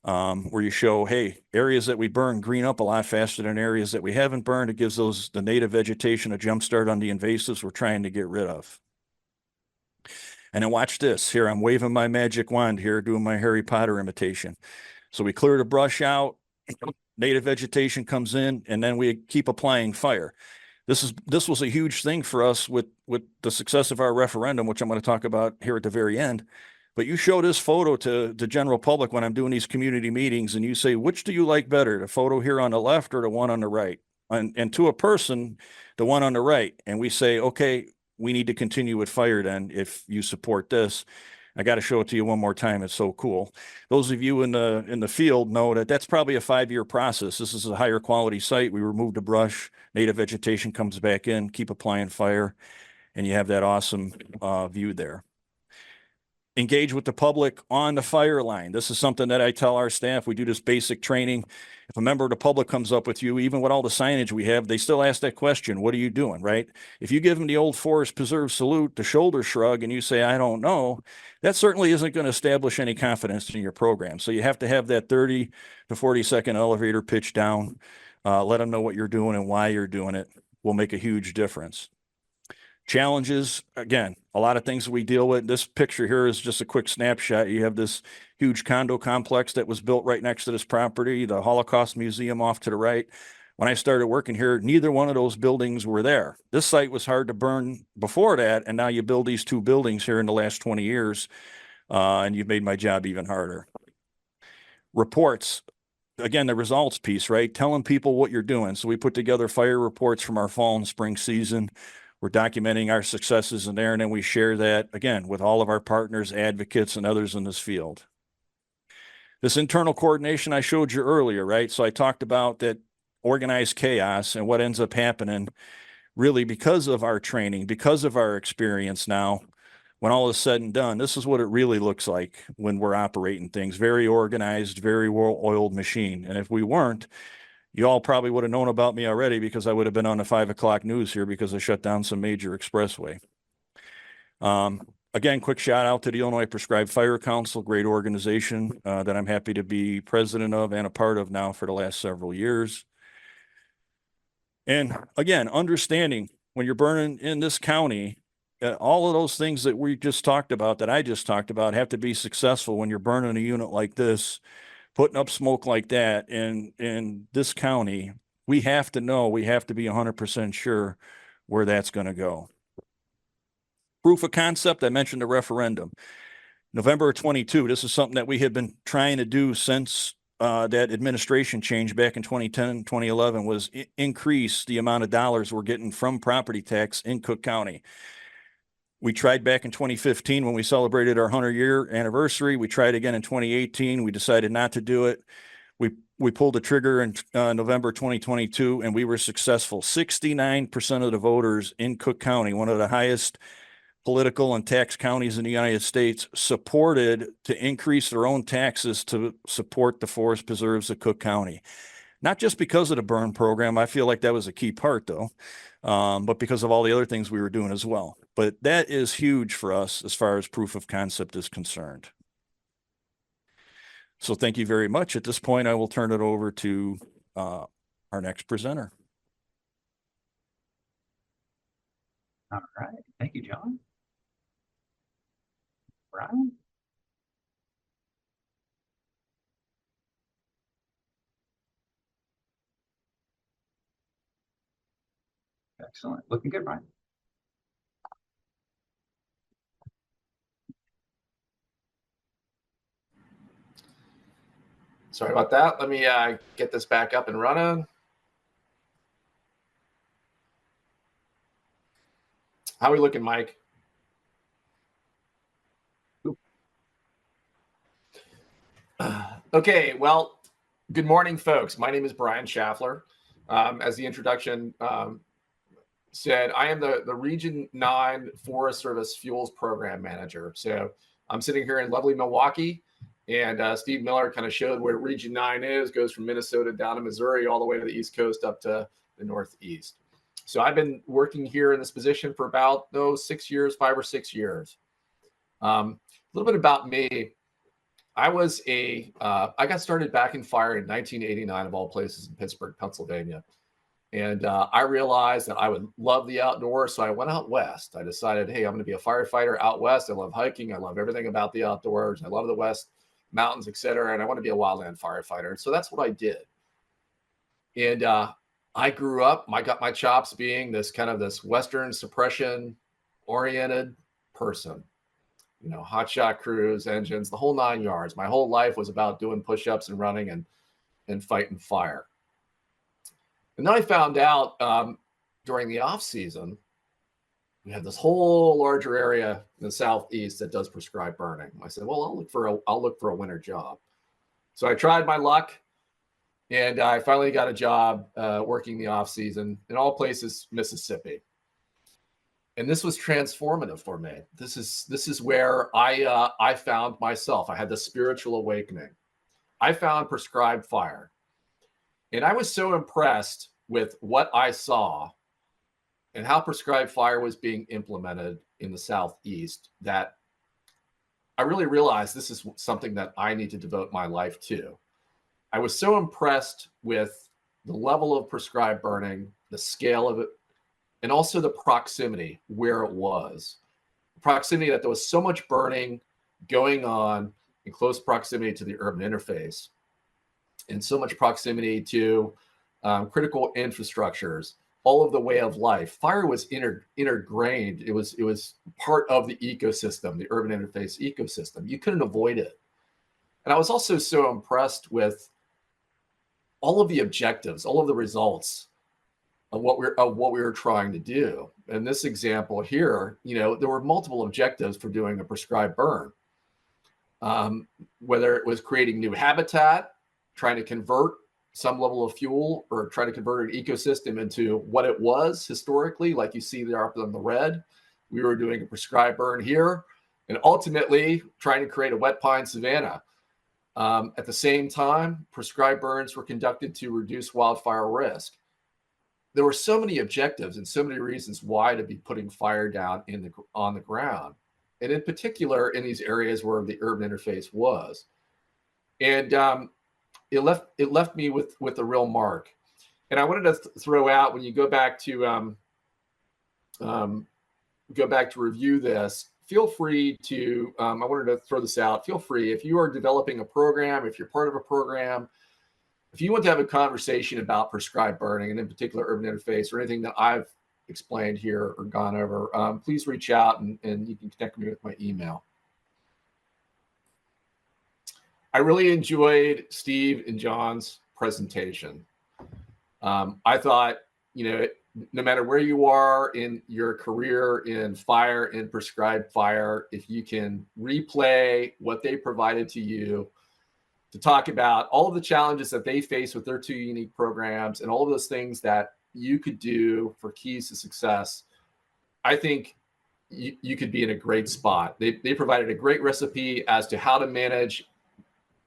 where you show, hey, areas that we burn green up a lot faster than areas that we haven't burned. It gives the native vegetation a jump start on the invasives we're trying to get rid of. And then watch this. Here, I'm waving my magic wand here, doing my Harry Potter imitation. So we clear the brush out, native vegetation comes in, and then we keep applying fire. This was a huge thing for us with the success of our referendum, which I'm going to talk about here at the very end. But you show this photo to the general public when I'm doing these community meetings, and you say, which do you like better, the photo here on the left or the one on the right? And to a person, the one on the right. And we say, okay, we need to continue with fire then if you support this. I got to show it to you one more time. It's so cool. Those of you in the field know that that's probably a 5-year process. This is a higher quality site. We remove the brush, native vegetation comes back in, keep applying fire, and you have that awesome view there. Engage with the public on the fire line. This is something that I tell our staff. We do this basic training. If a member of the public comes up with you, even with all the signage we have, they still ask that question, what are you doing, right? If you give them the old Forest Preserve salute, the shoulder shrug, and you say, I don't know, that certainly isn't going to establish any confidence in your program. So you have to have that 30 to 40-second elevator pitch down. Let them know what you're doing and why you're doing it. Will make a huge difference. Challenges, again, a lot of things we deal with. This picture here is just a quick snapshot. You have this huge condo complex that was built right next to this property, the Holocaust Museum off to the right. When I started working here, neither one of those buildings were there. This site was hard to burn before that, and now you build these 2 buildings here in the last 20 years, and you've made my job even harder. Reports. Again, the results piece, right? Telling people what you're doing. So we put together fire reports from our fall and spring season. We're documenting our successes in there, and then we share that, again, with all of our partners, advocates, and others in this field. This internal coordination I showed you earlier, right? So I talked about that organized chaos and what ends up happening really because of our training, because of our experience now. When all is said and done, this is what it really looks like when we're operating things. Very organized, very well-oiled machine. And if we weren't, you all probably would have known about me already, because I would have been on the 5 o'clock news here because I shut down some major expressway. Again, quick shout out to the Illinois Prescribed Fire Council, great organization that I'm happy to be president of and a part of now for the last several years. And again, understanding when you're burning in this county, all of those things that we just talked about, that I just talked about, have to be successful when you're burning a unit like this. Putting up smoke like that in this county, we have to know, we have to be 100% sure where that's going to go. Proof of concept, I mentioned the referendum. November 22, this is something that we had been trying to do since that administration change back in 2010, 2011, was increase the amount of dollars we're getting from property tax in Cook County. We tried back in 2015 when we celebrated our 100-year anniversary. We tried again in 2018. We decided not to do it. We pulled the trigger in November 2022, and we were successful. 69% of the voters in Cook County, one of the highest political and tax counties in the United States, supported to increase their own taxes to support the forest preserves of Cook County. Not just because of the burn program. I feel like that was a key part, though, but because of all the other things we were doing as well. But that is huge for us as far as proof of concept is concerned. So thank you very much. At this point, I will turn it over to our next presenter. All right. Thank you, John. Brian? Excellent. Looking good, Ryan. Sorry about that. Let me get this back up and running. How are we looking, Mike? Okay, well, good morning, folks. My name is Brian Schaffler. As the introduction said, I am the Region 9 Forest Service Fuels Program Manager. So I'm sitting here in lovely Milwaukee, and Steve Miller kind of showed where Region 9 is, goes from Minnesota down to Missouri, all the way to the East Coast up to the Northeast. So I've been working here in this position for about 6 years, 5 or 6 years. A little bit about me. I got started back in fire in 1989, of all places, in Pittsburgh, Pennsylvania. And I realized that I would love the outdoors, so I went out west. I decided, hey, I'm going to be a firefighter out west. I love hiking. I love everything about the outdoors. I love the West mountains, et cetera, and I want to be a wildland firefighter. And so that's what I did. And I grew up, I got my chops being this Western suppression-oriented person. You know, hotshot crews, engines, the whole 9 yards. My whole life was about doing push-ups and running and fighting fire. And then I found out during the off season, we have this whole larger area in the Southeast that does prescribed burning. I said, well, I'll look for a winter job. So I tried my luck, and I finally got a job working the off season in all places, Mississippi. And this was transformative for me. This is where I found myself. I had the spiritual awakening. I found prescribed fire. And I was so impressed with what I saw and how prescribed fire was being implemented in the Southeast that I really realized this is something that I need to devote my life to. I was so impressed with the level of prescribed burning, the scale of it, and also the proximity where it was. Proximity that there was so much burning going on in close proximity to the urban interface, and so much proximity to critical infrastructures, all of the way of life. Fire was intergrained. It was part of the ecosystem, the urban interface ecosystem. You couldn't avoid it. And I was also so impressed with all of the objectives, all of the results of what we were trying to do. In this example here, there were multiple objectives for doing a prescribed burn. Whether it was creating new habitat, trying to convert some level of fuel, or try to convert an ecosystem into what it was historically, like you see there up on the red. We were doing a prescribed burn here, and ultimately trying to create a wet pine savanna. At the same time, prescribed burns were conducted to reduce wildfire risk. There were so many objectives and so many reasons why to be putting fire down on the ground, and in particular in these areas where the urban interface was. And it left me with a real mark. And I wanted to throw out, when you go back to review this, feel free to, I wanted to throw this out. Feel free, if you are developing a program, if you're part of a program, if you want to have a conversation about prescribed burning, and in particular urban interface, or anything that I've explained here or gone over, please reach out and you can connect me with my email. I really enjoyed Steve and John's presentation. I thought, no matter where you are in your career in fire, in prescribed fire, if you can replay what they provided to you to talk about all of the challenges that they face with their two unique programs and all of those things that you could do for keys to success, I think you could be in a great spot. They provided a great recipe as to how to manage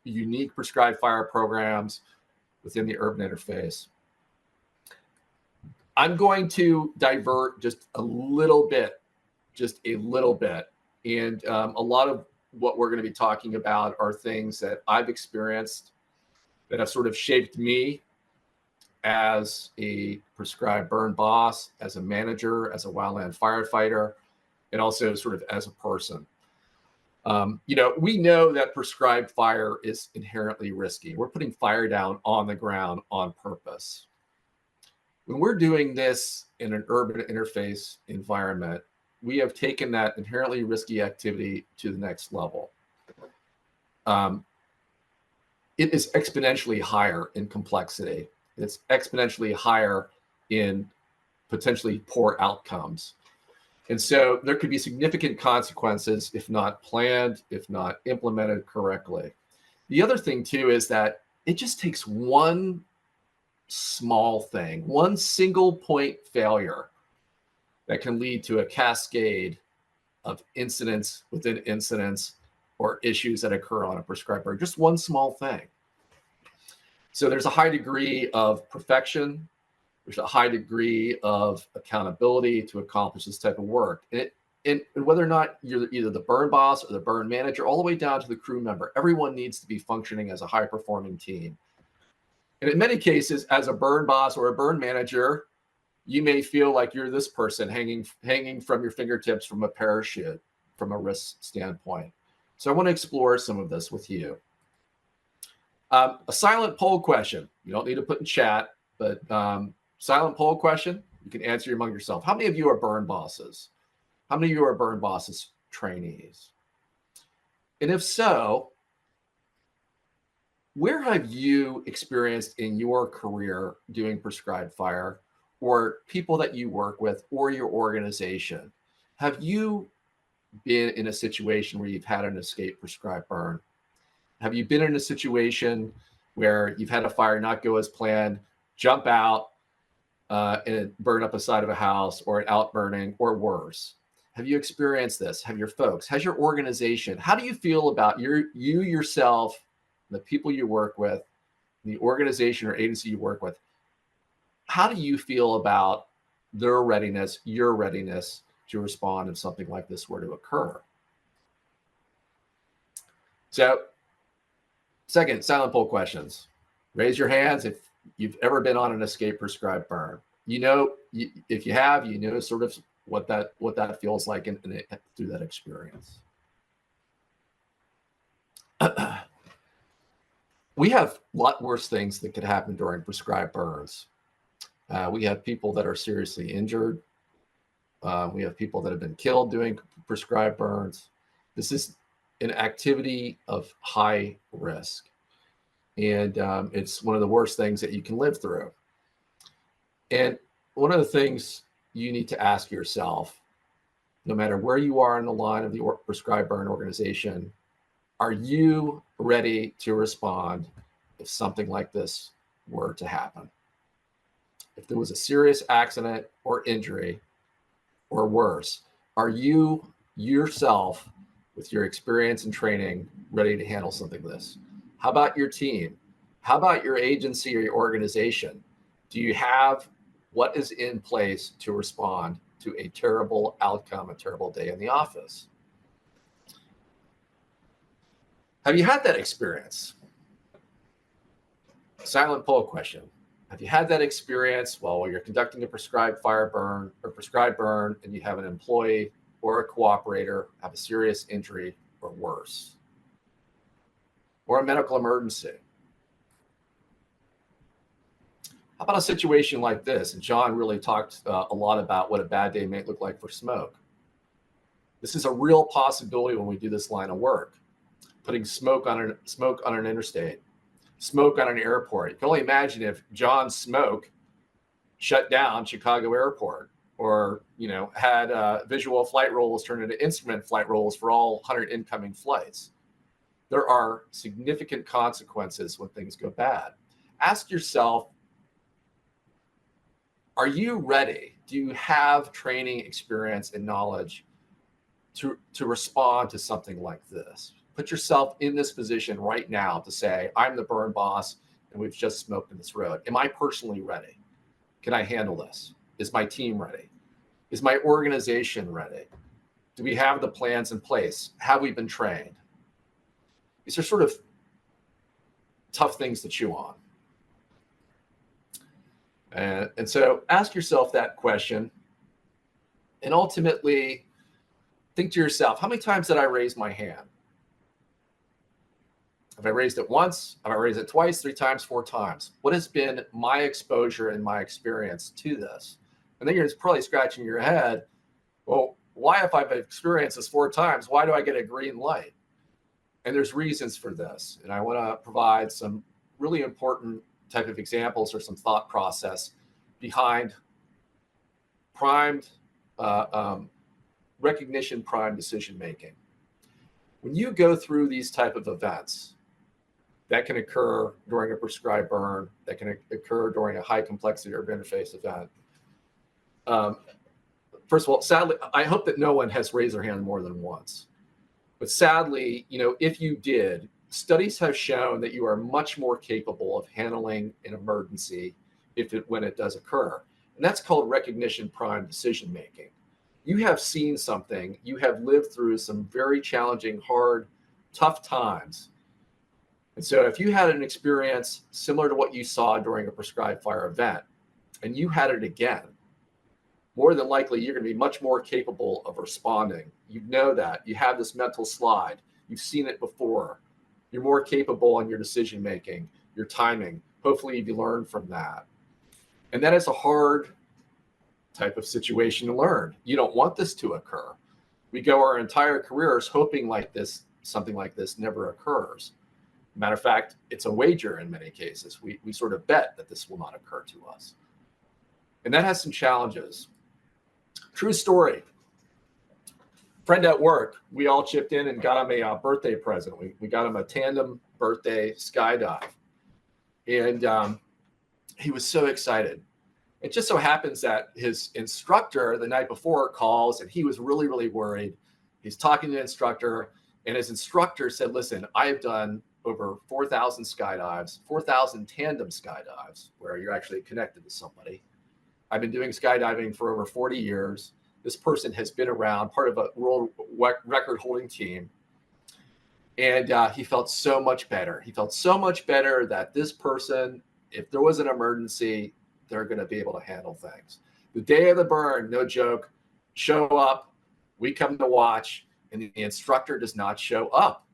unique prescribed fire programs within the urban interface. I'm going to divert just a little bit. And a lot of what we're going to be talking about are things that I've experienced that have sort of shaped me as a prescribed burn boss, as a manager, as a wildland firefighter, and also sort of as a person. We know that prescribed fire is inherently risky. We're putting fire down on the ground on purpose. When we're doing this in an urban interface environment, we have taken that inherently risky activity to the next level. It is exponentially higher in complexity. It's exponentially higher in potentially poor outcomes. And so there could be significant consequences if not planned, if not implemented correctly. The other thing too is that it just takes one small thing, one single point failure that can lead to a cascade of incidents within incidents or issues that occur on a prescribed burn. Just one small thing. So there's a high degree of perfection. There's a high degree of accountability to accomplish this type of work. And whether or not you're either the burn boss or the burn manager, all the way down to the crew member, everyone needs to be functioning as a high-performing team. And in many cases, as a burn boss or a burn manager, you may feel like you're this person hanging from your fingertips from a parachute from a risk standpoint. So I want to explore some of this with you. A silent poll question. You don't need to put in chat, but silent poll question. You can answer among yourself. How many of you are burn bosses? How many of you are burn bosses trainees? And if so, where have you experienced in your career doing prescribed fire, or people that you work with, or your organization? Have you been in a situation where you've had an escape prescribed burn? Have you been in a situation where you've had a fire not go as planned, jump out and burn up a side of a house, or an outburning, or worse? Have you experienced this? Have your folks, has your organization, how do you feel about you yourself, the people you work with, the organization or agency you work with? How do you feel about their readiness, your readiness to respond if something like this were to occur? So, second, silent poll questions. Raise your hands if you've ever been on an escape prescribed burn. You know, if you have, you know sort of what that feels like through that experience. We have a lot worse things that could happen during prescribed burns. We have people that are seriously injured. We have people that have been killed doing prescribed burns. This is an activity of high risk. And it's one of the worst things that you can live through. And one of the things you need to ask yourself, no matter where you are in the line of the prescribed burn organization, are you ready to respond if something like this were to happen? If there was a serious accident or injury or worse, are you yourself, with your experience and training, ready to handle something like this? How about your team? How about your agency or your organization? Do you have what is in place to respond to a terrible outcome, a terrible day in the office? Have you had that experience? Silent poll question. Have you had that experience while you're conducting a prescribed fire burn or prescribed burn and you have an employee or a cooperator have a serious injury or worse? Or a medical emergency? How about a situation like this? And John really talked a lot about what a bad day may look like for smoke. This is a real possibility when we do this line of work. Putting smoke on an interstate, smoke on an airport. You can only imagine if John's smoke shut down Chicago Airport, or had visual flight rules turned into instrument flight rules for all 100 incoming flights. There are significant consequences when things go bad. Ask yourself, are you ready? Do you have training, experience, and knowledge to respond to something like this? Put yourself in this position right now to say, I'm the burn boss and we've just smoked in this road. Am I personally ready? Can I handle this? Is my team ready? Is my organization ready? Do we have the plans in place? Have we been trained? These are sort of tough things to chew on. And so ask yourself that question, and ultimately think to yourself, how many times did I raise my hand? Have I raised it once? Have I raised it twice, 3 times, 4 times? What has been my exposure and my experience to this? And then you're probably scratching your head. Well, why, if I've experienced this 4 times, why do I get a green light? And there's reasons for this. And I want to provide some really important type of examples or some thought process behind primed recognition primed decision making. When you go through these type of events that can occur during a prescribed burn, that can occur during a high complexity urban interface event. First of all, sadly, I hope that no one has raised their hand more than once. But sadly, if you did, studies have shown that you are much more capable of handling an emergency when it does occur. And that's called recognition primed decision making. You have seen something, you have lived through some very challenging, hard, tough times. And so if you had an experience similar to what you saw during a prescribed fire event, and you had it again, more than likely you're going to be much more capable of responding. You know that. You have this mental slide. You've seen it before. You're more capable in your decision making, your timing. Hopefully you learn from that. And that is a hard type of situation to learn. You don't want this to occur. We go our entire careers hoping something like this never occurs. Matter of fact, it's a wager in many cases. We sort of bet that this will not occur to us. And that has some challenges. True story. Friend at work, we all chipped in and got him a birthday present. We got him a tandem birthday skydive. And he was so excited. It just so happens that his instructor the night before calls, and he was really, really worried. He's talking to the instructor, and his instructor said, listen, I have done over 4,000 skydives, 4,000 tandem skydives, where you're actually connected to somebody. I've been doing skydiving for over 40 years. This person has been around, part of a world record holding team. And he felt so much better. He felt so much better that this person, if there was an emergency, they're going to be able to handle things. The day of the burn, no joke, show up, we come to watch, and the instructor does not show up.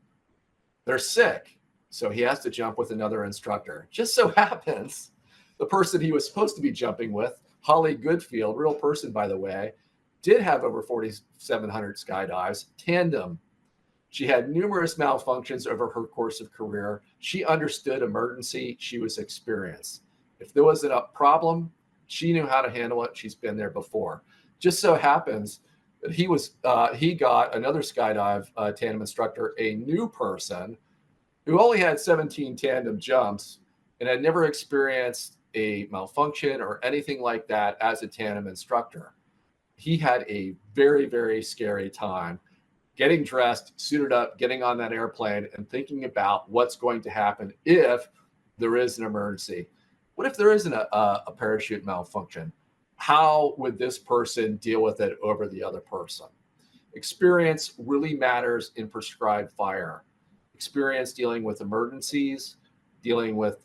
They're sick, so he has to jump with another instructor. Just so happens, the person he was supposed to be jumping with, Holly Goodfield, real person, by the way, did have over 4,700 skydives, tandem. She had numerous malfunctions over her course of career. She understood emergency. She was experienced. If there was a problem, she knew how to handle it. She's been there before. Just so happens that he got another skydive tandem instructor, a new person who only had 17 tandem jumps and had never experienced a malfunction or anything like that as a tandem instructor. He had a very, very scary time getting dressed, suited up, getting on that airplane, and thinking about what's going to happen if there is an emergency. What if there isn't a parachute malfunction? How would this person deal with it over the other person? Experience really matters in prescribed fire. Experience dealing with emergencies, dealing with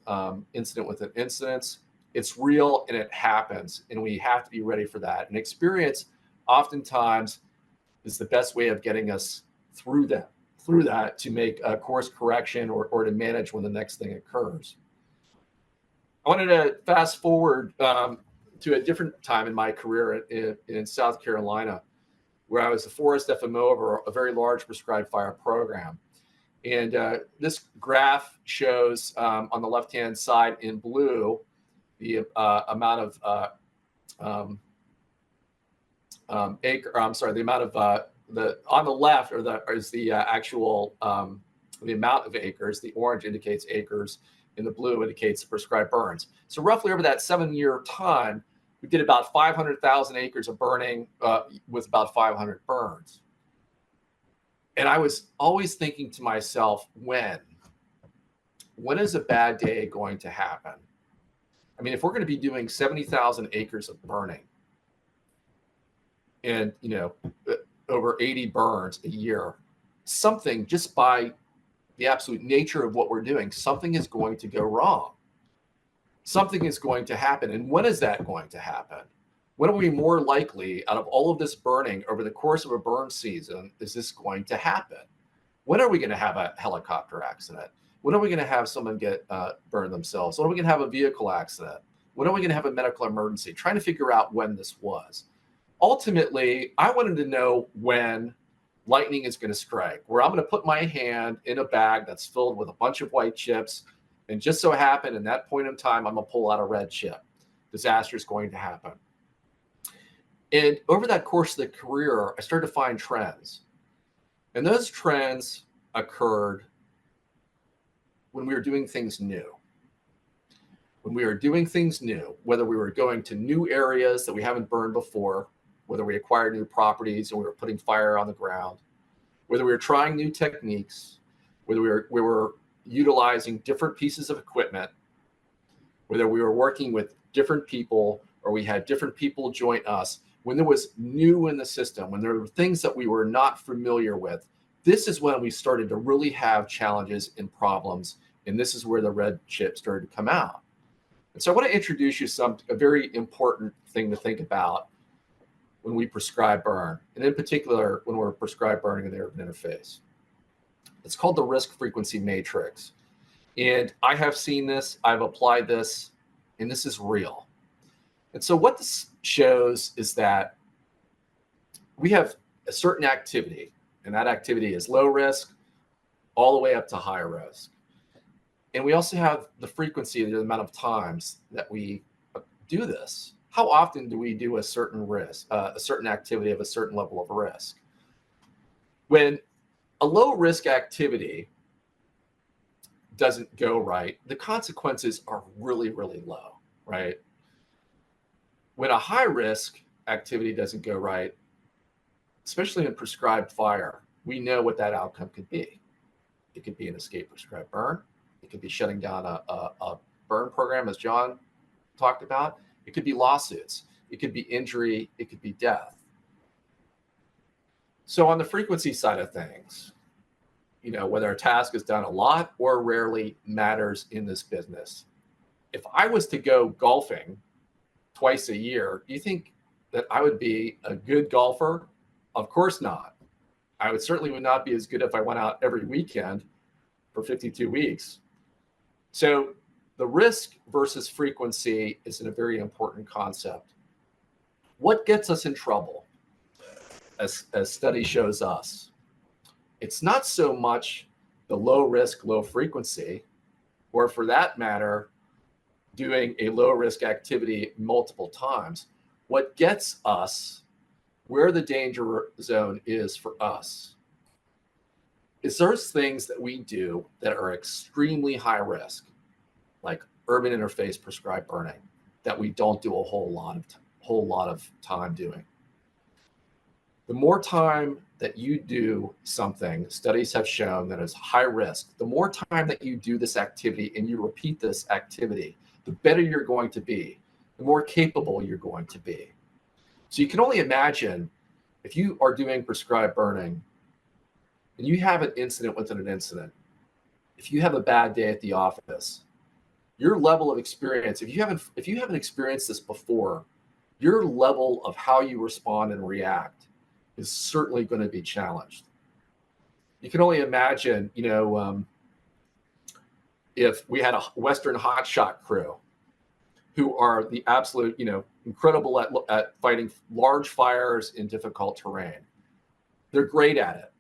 incidents. It's real and it happens, and we have to be ready for that. And experience oftentimes is the best way of getting us through that to make a course correction or to manage when the next thing occurs. I wanted to fast forward to a different time in my career in South Carolina, where I was a forest FMO over a very large prescribed fire program. And this graph shows on the left-hand side in blue the amount of on the left is the actual the amount of acres. The orange indicates acres, and the blue indicates prescribed burns. So roughly over that 7-year time, we did about 500,000 acres of burning with about 500 burns. And I was always thinking to myself, when is a bad day going to happen? I mean, if we're going to be doing 70,000 acres of burning and, over 80 burns a year, something, just by the absolute nature of what we're doing, something is going to go wrong. Something is going to happen. And when is that going to happen? When are we more likely, out of all of this burning over the course of a burn season, is this going to happen? When are we going to have a helicopter accident? When are we going to have someone get burn themselves? When are we going to have a vehicle accident? When are we going to have a medical emergency? Trying to figure out when this was. Ultimately, I wanted to know when lightning is going to strike, where I'm going to put my hand in a bag that's filled with a bunch of white chips, and just so happen in that point in time, I'm going to pull out a red chip. Disaster is going to happen. And over that course of the career, I started to find trends. And those trends occurred when we were doing things new. When we were doing things new, whether we were going to new areas that we haven't burned before, whether we acquired new properties and we were putting fire on the ground, whether we were trying new techniques, whether we were utilizing different pieces of equipment, whether we were working with different people or we had different people join us, when there was new in the system, when there were things that we were not familiar with, this is when we started to really have challenges and problems. And this is where the red chip started to come out. And so I want to introduce you a very important thing to think about when we prescribe burn, and in particular, when we're prescribed burning in the urban interface. It's called the risk frequency matrix. And I have seen this, I've applied this, and this is real. And so what this shows is that we have a certain activity, and that activity is low risk all the way up to high risk. And we also have the frequency, the amount of times that we do this. How often do we do a certain risk, a certain activity of a certain level of risk? When a low risk activity doesn't go right, the consequences are really, really low, right? When a high risk activity doesn't go right, especially in prescribed fire, we know what that outcome could be. It could be an escape prescribed burn. It could be shutting down a burn program, as John talked about. It could be lawsuits. It could be injury. It could be death. So on the frequency side of things, whether a task is done a lot or rarely matters in this business. If I was to go golfing twice a year, do you think that I would be a good golfer? Of course not. I certainly would not be as good if I went out every weekend for 52 weeks. So the risk versus frequency is a very important concept. What gets us in trouble, as study shows us? It's not so much the low risk, low frequency, or for that matter, doing a low risk activity multiple times. What gets us where the danger zone is for us is those things that we do that are extremely high risk, like urban interface prescribed burning, that we don't do a whole lot of time doing. The more time that you do something, studies have shown that it's high risk. The more time that you do this activity and you repeat this activity, the better you're going to be, the more capable you're going to be. So you can only imagine if you are doing prescribed burning and you have an incident within an incident, if you have a bad day at the office, your level of experience, if you haven't experienced this before, your level of how you respond and react is certainly going to be challenged. You can only imagine, if we had a Western hotshot crew who are the absolute, incredible at fighting large fires in difficult terrain. They're great at it.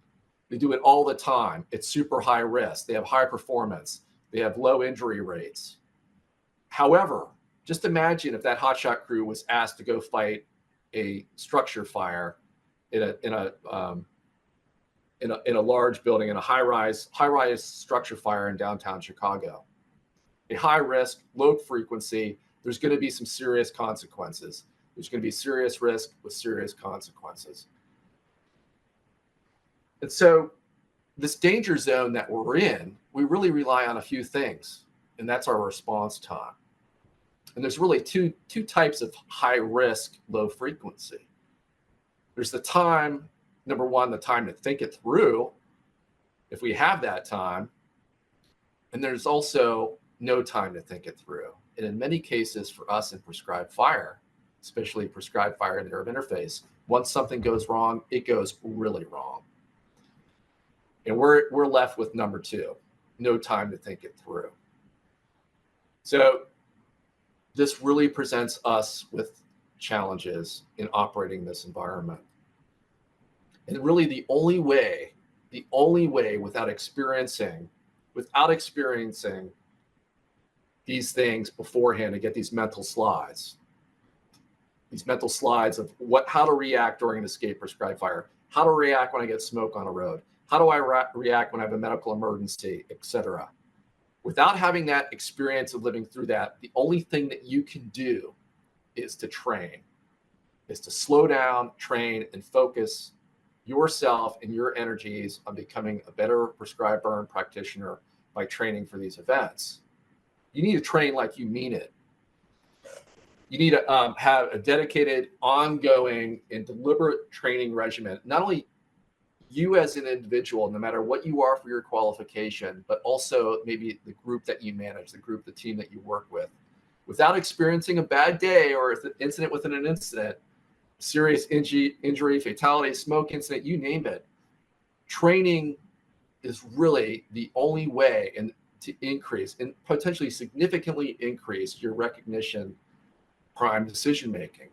They do it all the time. It's super high risk. They have high performance. They have low injury rates. However, just imagine if that hotshot crew was asked to go fight a structure fire in a large building, in a high-rise structure fire in downtown Chicago. A high risk, low frequency, there's going to be some serious consequences. There's going to be serious risk with serious consequences. And so this danger zone that we're in, we really rely on a few things, and that's our response time. And there's really two types of high risk, low frequency. There's the time, number one, the time to think it through, if we have that time. And there's also no time to think it through. And in many cases for us in prescribed fire, especially prescribed fire in the urban interface, once something goes wrong, it goes really wrong. And we're left with number two. no time to think it through. So this really presents us with challenges in operating this environment. And really the only way without experiencing these things beforehand, to get these mental slides of how to react during an escape prescribed fire, how to react when I get smoke on a road, how do I react when I have a medical emergency, etc. Without having that experience of living through that, the only thing that you can do is to train, is to slow down, train, and focus yourself and your energies on becoming a better prescribed burn practitioner by training for these events. You need to train like you mean it. You need to have a dedicated, ongoing, and deliberate training regimen. Not only you as an individual, no matter what you are for your qualification, but also maybe the group that you manage, the team that you work with. Without experiencing a bad day or an incident within an incident, serious injury, fatality, smoke incident, you name it, training is really the only way to increase and potentially significantly increase your recognition, prime decision making.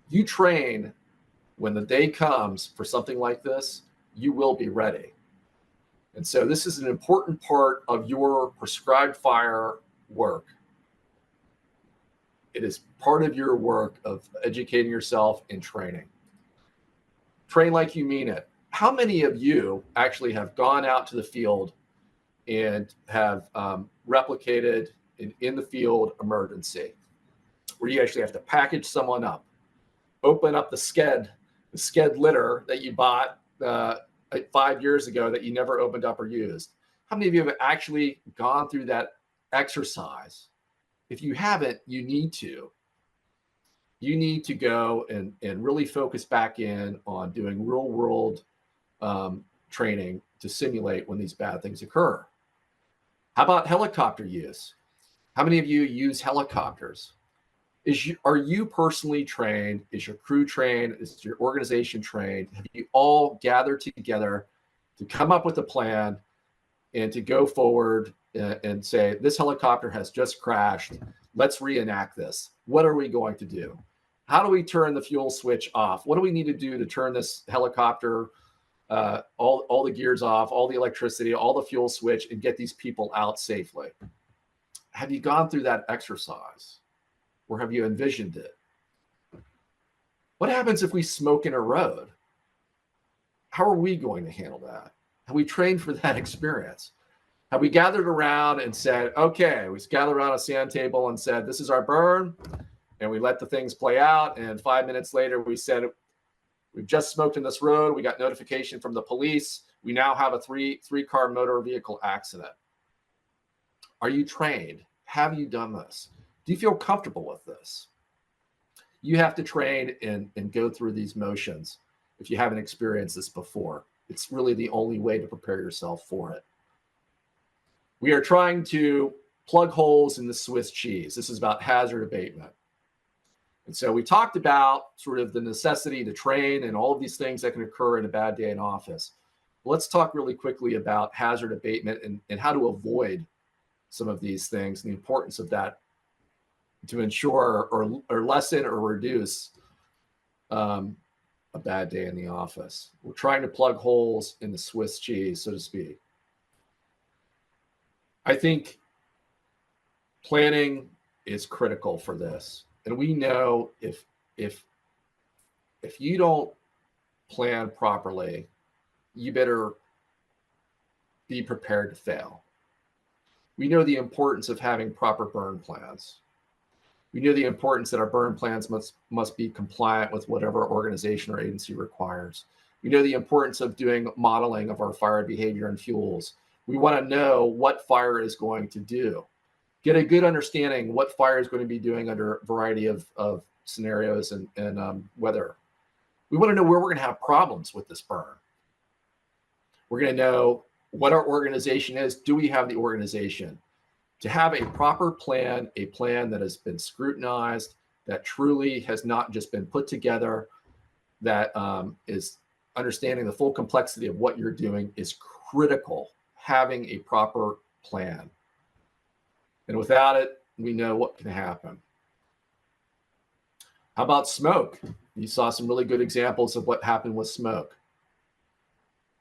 You train when the day comes for something like this, you will be ready. And so this is an important part of your prescribed fire work. It is part of your work of educating yourself and training. Train like you mean it. How many of you actually have gone out to the field and have replicated an in the field emergency where you actually have to package someone up, open up the sked litter that you bought 5 years ago that you never opened up or used? How many of you have actually gone through that exercise? If you haven't, you need to. You need to go and really focus back in on doing real world training to simulate when these bad things occur. How about helicopter use? How many of you use helicopters? Are you personally trained? Is your crew trained? Is your organization trained? Have you all gathered together to come up with a plan and to go forward and say, this helicopter has just crashed. Let's reenact this. What are we going to do? How do we turn the fuel switch off? What do we need to do to turn this helicopter, all the gears off, all the electricity, all the fuel switch, and get these people out safely? Have you gone through that exercise? Or have you envisioned it? What happens if we smoke in a road? How are we going to handle that? Have we trained for that experience? Have we gathered around and said, okay, we gathered around a sand table and said, this is our burn, and we let the things play out, and 5 minutes later we said, we've just smoked in this road, we got notification from the police, we now have a three-car motor vehicle accident. Are you trained? Have you done this? Do you feel comfortable with this? You have to train and go through these motions if you haven't experienced this before. It's really the only way to prepare yourself for it. We are trying to plug holes in the Swiss cheese. This is about hazard abatement. And so we talked about sort of the necessity to train and all of these things that can occur in a bad day in office. Let's talk really quickly about hazard abatement and how to avoid some of these things and the importance of that to ensure or lessen or reduce a bad day in the office. We're trying to plug holes in the Swiss cheese, so to speak. I think planning is critical for this. And we know if you don't plan properly, you better be prepared to fail. We know the importance of having proper burn plans. We know the importance that our burn plans must be compliant with whatever organization or agency requires. We know the importance of doing modeling of our fire behavior and fuels. We want to know what fire is going to do. Get a good understanding what fire is going to be doing under a variety of scenarios and weather. We want to know where we're going to have problems with this burn. We're going to know what our organization is. Do we have the organization to have a proper plan, a plan that has been scrutinized, that truly has not just been put together, that is understanding the full complexity of what you're doing is critical. having a proper plan. And without it, we know what can happen. How about smoke? You saw some really good examples of what happened with smoke.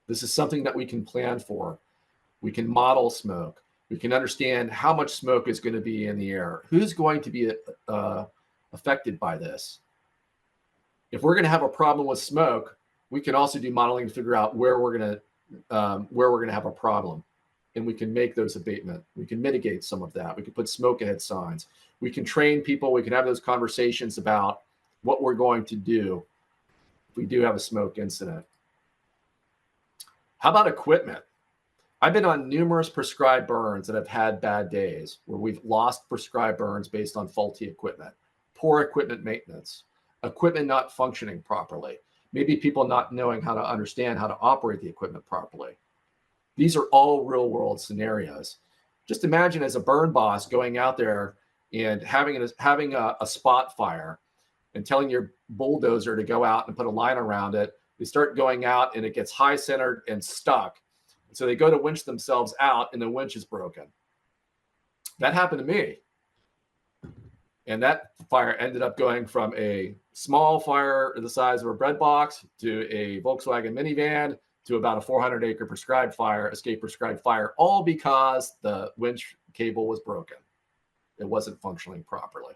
This is something that we can plan for. We can model smoke. We can understand how much smoke is going to be in the air. Who's going to be affected by this? If we're going to have a problem with smoke, we can also do modeling to figure out where we're going to have a problem, and we can make those abatement. We can mitigate some of that. We can put smoke ahead signs. We can train people. We can have those conversations about what we're going to do if we do have a smoke incident. How about equipment? I've been on numerous prescribed burns that have had bad days where we've lost prescribed burns based on faulty equipment, poor equipment maintenance, equipment not functioning properly, maybe people not knowing how to understand how to operate the equipment properly. These are all real world scenarios. Just imagine as a burn boss going out there and having a spot fire and telling your bulldozer to go out and put a line around it. They start going out and it gets high centered and stuck. So they go to winch themselves out and the winch is broken. That happened to me. And that fire ended up going from a small fire the size of a bread box to a Volkswagen minivan to about a 400-acre prescribed fire, escape prescribed fire, all because the winch cable was broken. It wasn't functioning properly.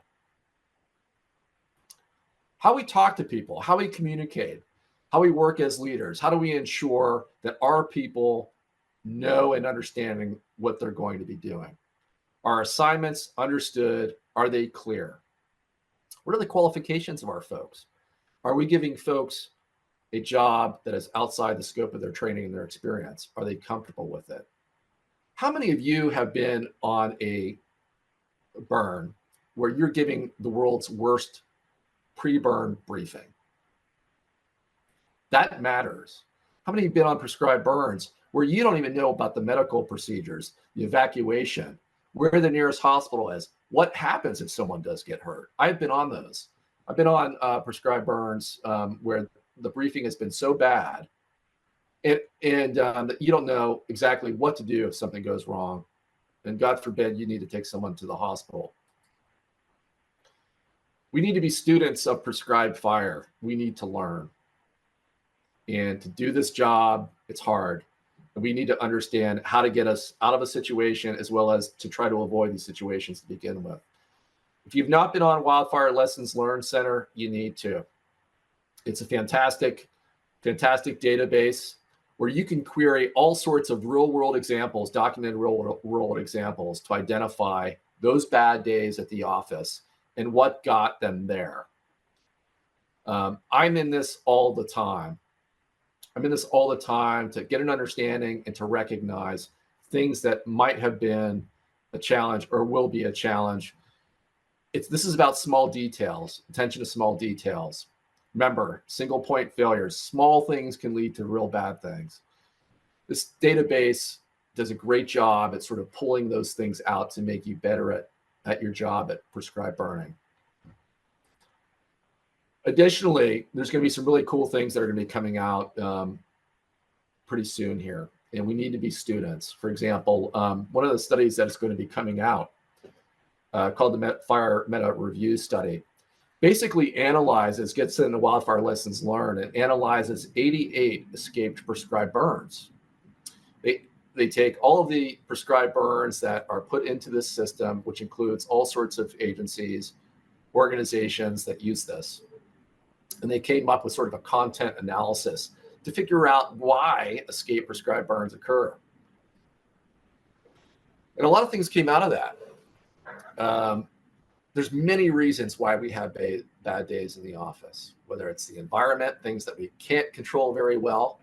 How we talk to people, how we communicate, how we work as leaders, how do we ensure that our people know and understanding what they're going to be doing? Are assignments understood? Are they clear? What are the qualifications of our folks? Are we giving folks a job that is outside the scope of their training and their experience? Are they comfortable with it? How many of you have been on a burn where you're giving the world's worst pre-burn briefing? That matters. How many have been on prescribed burns where you don't even know about the medical procedures, the evacuation, where the nearest hospital is, what happens if someone does get hurt? I've been on those. I've been on prescribed burns where the briefing has been so bad and that you don't know exactly what to do if something goes wrong. And God forbid you need to take someone to the hospital. We need to be students of prescribed fire. We need to learn. And to do this job, it's hard. And we need to understand how to get us out of a situation as well as to try to avoid these situations to begin with. If you've not been on Wildfire Lessons Learned Center, you need to. It's a fantastic database where you can query all sorts of real-world examples, documented real-world examples to identify those bad days at the office and what got them there. I'm in this all the time. To get an understanding and to recognize things that might have been a challenge or will be a challenge. This is about small details, attention to small details. Remember, single point failures, small things can lead to real bad things. This database does a great job at sort of pulling those things out to make you better at your job at prescribed burning. Additionally, there's going to be some really cool things that are going to be coming out pretty soon here, and we need to be students. For example, one of the studies that's going to be coming out called the Fire Meta Review Study basically gets into Wildfire Lessons Learned and analyzes 88 escaped prescribed burns. They take all of the prescribed burns that are put into this system, which includes all sorts of agencies, organizations that use this. And they came up with sort of a content analysis to figure out why escape prescribed burns occur. And a lot of things came out of that. There's many reasons why we have bad days in the office, whether it's the environment, things that we can't control very well,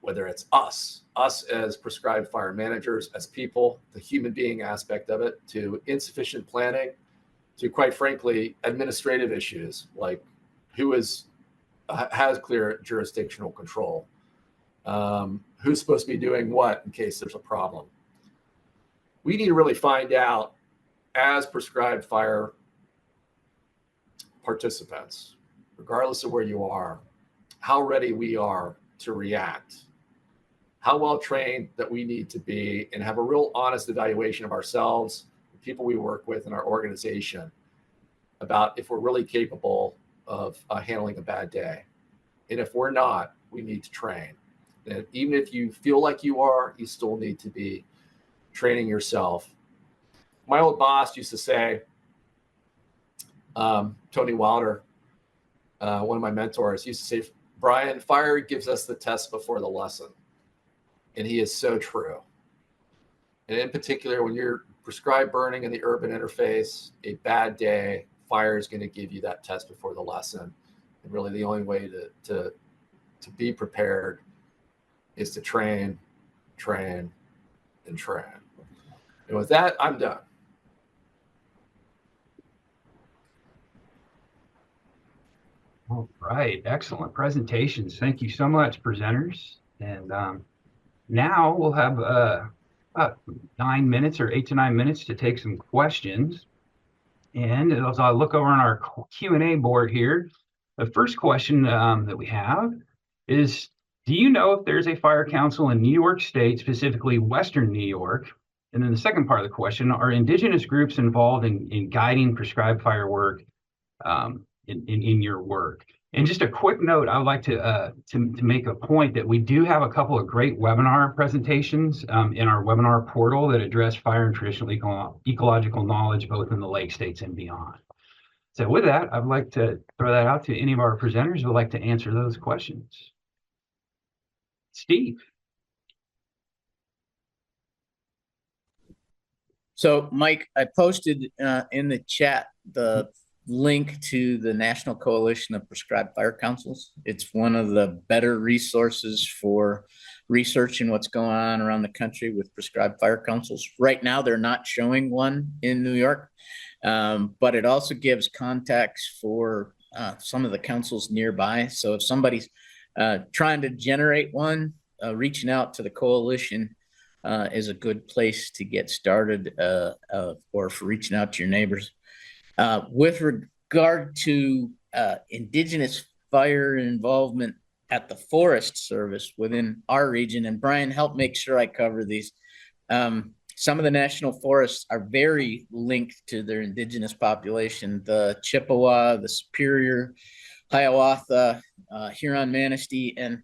whether it's us as prescribed fire managers, as people, the human being aspect of it, to insufficient planning, to quite frankly, administrative issues like who has clear jurisdictional control, who's supposed to be doing what in case there's a problem. We need to really find out as prescribed fire participants, regardless of where you are, how ready we are to react, how well trained that we need to be and have a real honest evaluation of ourselves, the people we work with in our organization, about if we're really capable of handling a bad day. And if we're not, we need to train. And even if you feel like you are, you still need to be training yourself. My old boss used to say, Tony Wilder, one of my mentors, used to say, Brian, fire gives us the test before the lesson. And he is so true. And in particular, when you're prescribed burning in the urban interface, a bad day, fire is going to give you that test before the lesson. And really the only way to be prepared is to train, train, and train. And with that, I'm done. All right, excellent presentations. Thank you so much, presenters. And now we'll have about 9 minutes or 8 to 9 minutes to take some questions. And as I look over on our Q&A board here, the first question that we have is, do you know if there's a fire council in New York State, specifically Western New York? And then the second part of the question, are indigenous groups involved in guiding prescribed fire work in your work? And just a quick note, I would like to make a point that we do have a couple of great webinar presentations in our webinar portal that address fire and traditional ecological knowledge, both in the Lake States and beyond. So with that, I'd like to throw that out to any of our presenters who would like to answer those questions. Steve. So, Mike, I posted in the chat the link to the National Coalition of Prescribed Fire Councils. It's one of the better resources for researching what's going on around the country with prescribed fire councils. Right now, they're not showing one in New York, but it also gives contacts for some of the councils nearby. So if somebody's trying to generate one, reaching out to the coalition is a good place to get started, or for reaching out to your neighbors. With regard to indigenous fire involvement at the Forest Service within our region, and Brian, help make sure I cover these. Some of the national forests are very linked to their indigenous population. The Chippewa, the Superior, Hiawatha, Huron-Manistee, and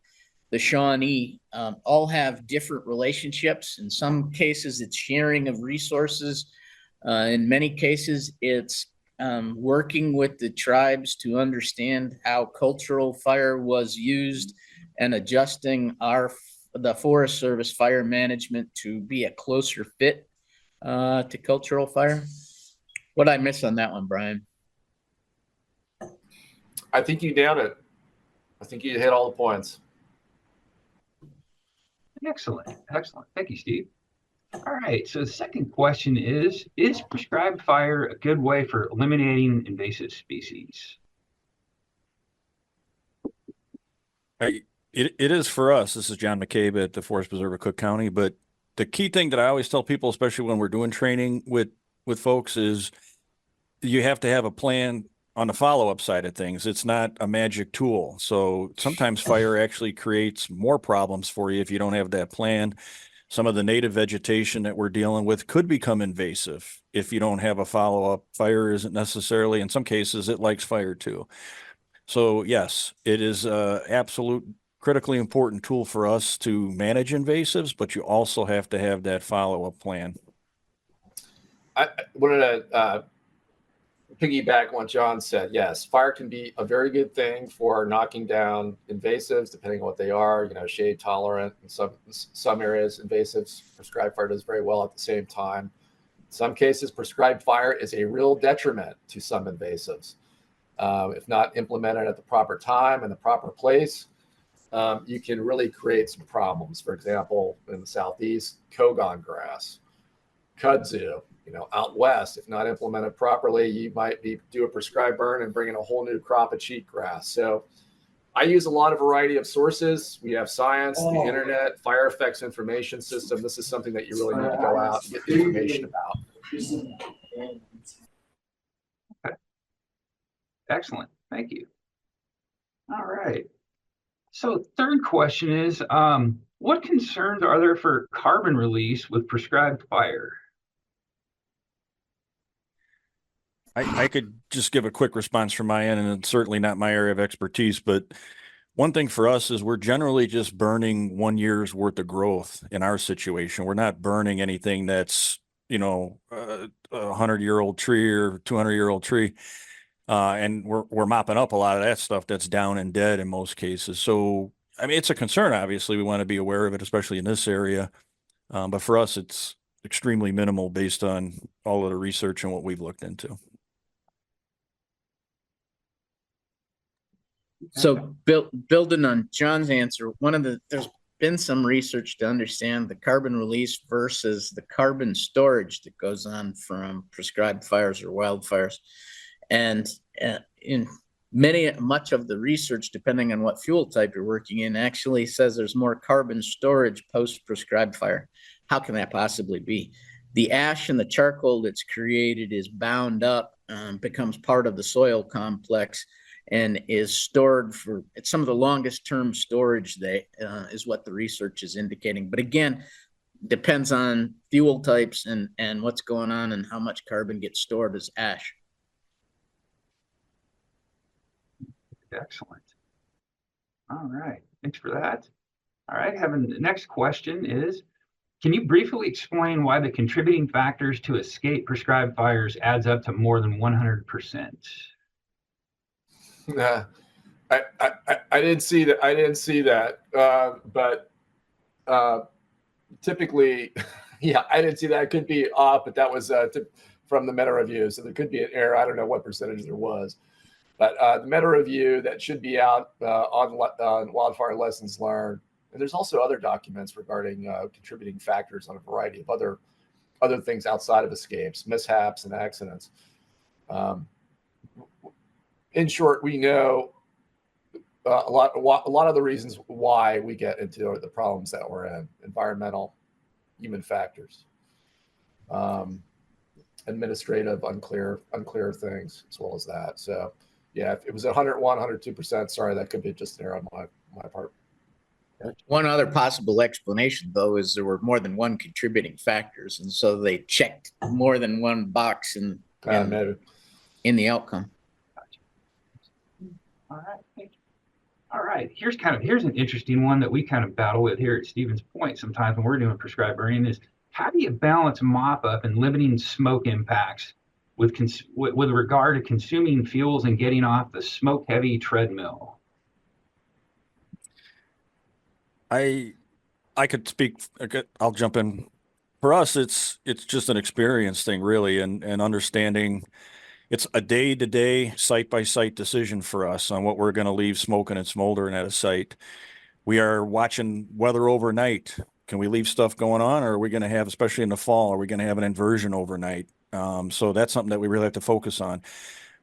the Shawnee all have different relationships. In some cases, it's sharing of resources. In many cases, it's working with the tribes to understand how cultural fire was used and adjusting the Forest Service fire management to be a closer fit to cultural fire. What did I miss on that one, Brian? I think you nailed it. I think you hit all the points. Excellent, excellent. Thank you, Steve. All right, so the second question is prescribed fire a good way for eliminating invasive species? It is for us. This is John McCabe at the Forest Preserve of Cook County. But the key thing that I always tell people, especially when we're doing training with folks, is you have to have a plan on the follow-up side of things. It's not a magic tool. So sometimes fire actually creates more problems for you if you don't have that plan. Some of the native vegetation that we're dealing with could become invasive if you don't have a follow-up. Fire isn't necessarily, in some cases, it likes fire too. So yes, it is an absolute critically important tool for us to manage invasives, but you also have to have that follow-up plan. I wanted to piggyback on what John said. Yes, fire can be a very good thing for knocking down invasives, depending on what they are. You know, shade tolerant in some areas, invasives, prescribed fire does very well at the same time. In some cases, prescribed fire is a real detriment to some invasives. If not implemented at the proper time and the proper place, you can really create some problems. For example, in the Southeast, Kogon grass, kudzu. You know, out west, if not implemented properly, you might do a prescribed burn and bring in a whole new crop of cheatgrass. So I use a lot of variety of sources. We have science, the internet, fire effects information system. This is something that you really need to go out and get the information about. Okay. Excellent. Thank you. All right. So third question is, what concerns are there for carbon release with prescribed fire? I could just give a quick response from my end, and it's certainly not my area of expertise, but one thing for us is we're generally just burning 1 year's worth of growth in our situation. We're not burning anything that's, a 100-year-old tree or 200-year-old tree. And we're mopping up a lot of that stuff that's down and dead in most cases. So, I mean, it's a concern, obviously. We want to be aware of it, especially in this area. But for us, it's extremely minimal based on all of the research and what we've looked into. So building on John's answer, there's been some research to understand the carbon release versus the carbon storage that goes on from prescribed fires or wildfires. And in much of the research, depending on what fuel type you're working in, actually says there's more carbon storage post-prescribed fire. How can that possibly be? The ash and the charcoal that's created is bound up, becomes part of the soil complex, and is stored for some of the longest term storage is what the research is indicating. But again, depends on fuel types and what's going on and how much carbon gets stored as ash. Excellent. All right, thanks for that. All right, the next question is, can you briefly explain why the contributing factors to escape prescribed fires adds up to more than 100%? I didn't see that. But typically, yeah, I didn't see that. It could be off, but that was from the meta review. So there could be an error. I don't know what percentage there was. But the meta review that should be out on wildfire lessons learned. And there's also other documents regarding contributing factors on a variety of other things outside of escapes, mishaps, and accidents. In short, we know a lot of the reasons why we get into the problems that we're in: environmental, human factors, administrative, unclear things, as well as that. So, yeah, if it was 101, 102%, sorry, that could be just an error on my part. One other possible explanation, though, is there were more than one contributing factors, and so they checked more than one box in the outcome. All right, thank you. All right, here's an interesting one that we kind of battle with here at Stevens Point sometimes when we're doing prescribed burning is, how do you balance mop up and limiting smoke impacts with regard to consuming fuels and getting off the smoke heavy treadmill? I could speak. I'll jump in. For us, it's just an experience thing, really, and understanding. It's a day-to-day, site-by-site decision for us on what we're going to leave smoking and smoldering at a site. We are watching weather overnight. Can we leave stuff going on, or are we going to have, especially in the fall, are we going to have an inversion overnight? So that's something that we really have to focus on.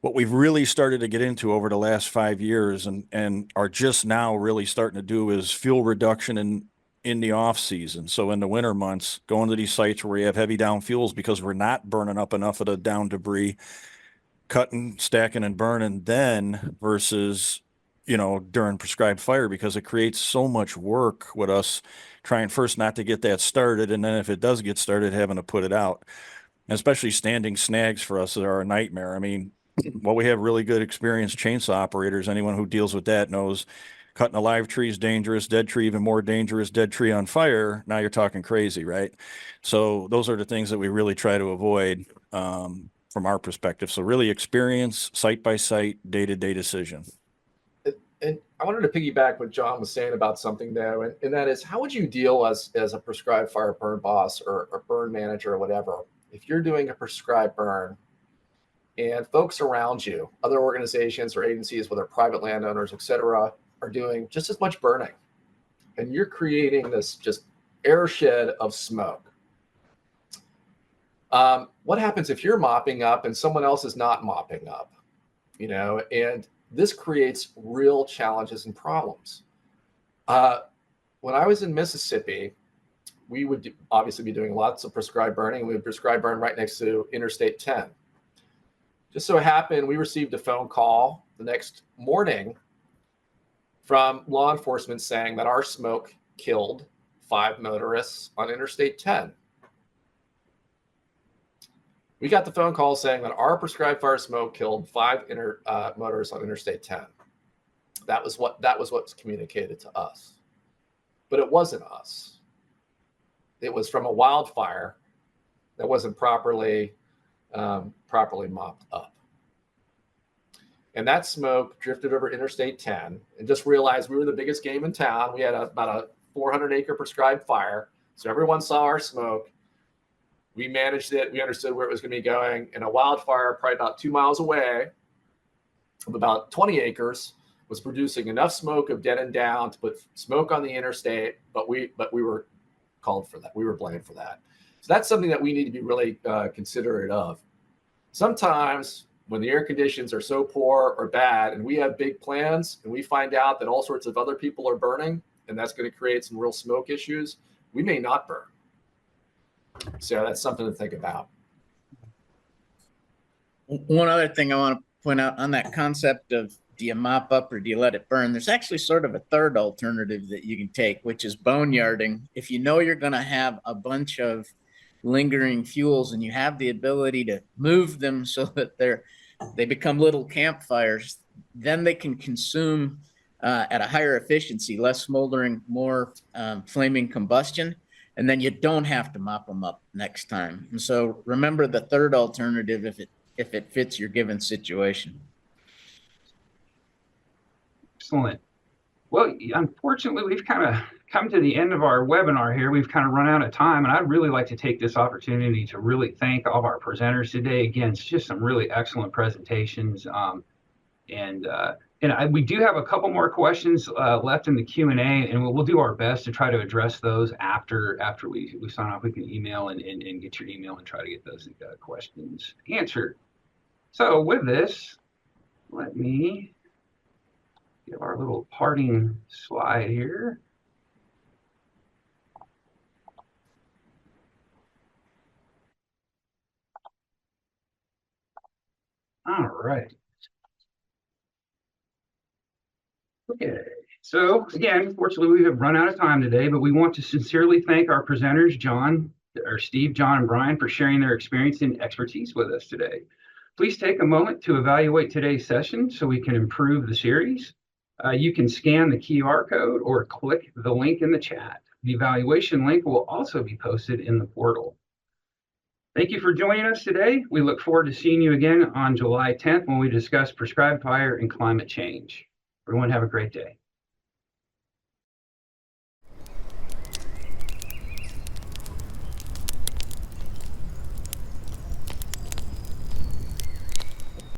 What we've really started to get into over the last 5 years and are just now really starting to do is fuel reduction in the off season. So in the winter months, going to these sites where we have heavy down fuels because we're not burning up enough of the down debris, cutting, stacking, and burning then versus, during prescribed fire, because it creates so much work with us trying first not to get that started. And then if it does get started, having to put it out. And especially standing snags for us are a nightmare. I mean, while we have really good experienced chainsaw operators, anyone who deals with that knows cutting a live tree is dangerous, dead tree even more dangerous, dead tree on fire, now you're talking crazy, right? So those are the things that we really try to avoid from our perspective. So really experience, site by site, day-to-day decision. And I wanted to piggyback what John was saying about something there, and that is, how would you deal as a prescribed fire burn boss or burn manager or whatever, if you're doing a prescribed burn and folks around you, other organizations or agencies, whether private landowners, et cetera, are doing just as much burning, and you're creating this just airshed of smoke? What happens if you're mopping up and someone else is not mopping up? And this creates real challenges and problems. When I was in Mississippi, we would obviously be doing lots of prescribed burning. We would prescribe burn right next to Interstate 10. Just so happened, we received a phone call the next morning from law enforcement saying that our smoke killed 5 motorists on Interstate 10. We got the phone call saying that our prescribed fire smoke killed 5 motorists on Interstate 10. That was what's communicated to us. But it wasn't us. It was from a wildfire that wasn't properly mopped up. And that smoke drifted over Interstate 10 and just realized we were the biggest game in town. We had about a 400-acre prescribed fire. So everyone saw our smoke. We managed it. We understood where it was going to be going. And a wildfire probably about 2 miles away of about 20 acres was producing enough smoke of dead and down to put smoke on the interstate. But we were called for that. We were blamed for that. So that's something that we need to be really considerate of. Sometimes when the air conditions are so poor or bad and we have big plans and we find out that all sorts of other people are burning and that's going to create some real smoke issues, we may not burn. So that's something to think about. One other thing I want to point out on that concept of do you mop up or do you let it burn? There's actually sort of a third alternative that you can take, which is boneyarding. If you know you're going to have a bunch of lingering fuels and you have the ability to move them so that they become little campfires, then they can consume at a higher efficiency, less smoldering, more flaming combustion, and then you don't have to mop them up next time. And so remember the third alternative if it fits your given situation. Excellent. Well, unfortunately, we've kind of come to the end of our webinar here. We've kind of run out of time, and I'd really like to take this opportunity to really thank all of our presenters today. Again, it's just some really excellent presentations. We do have a couple more questions left in the Q&A, and we'll do our best to try to address those after we sign off. We can email and get your email and try to get those questions answered. So with this, let me give our little parting slide here. All right. Okay. So again, fortunately, we have run out of time today, but we want to sincerely thank our presenters, Steve, John, and Brian, for sharing their experience and expertise with us today. Please take a moment to evaluate today's session so we can improve the series. You can scan the QR code or click the link in the chat. The evaluation link will also be posted in the portal. Thank you for joining us today. We look forward to seeing you again on July 10th when we discuss prescribed fire and climate change. Everyone have a great day.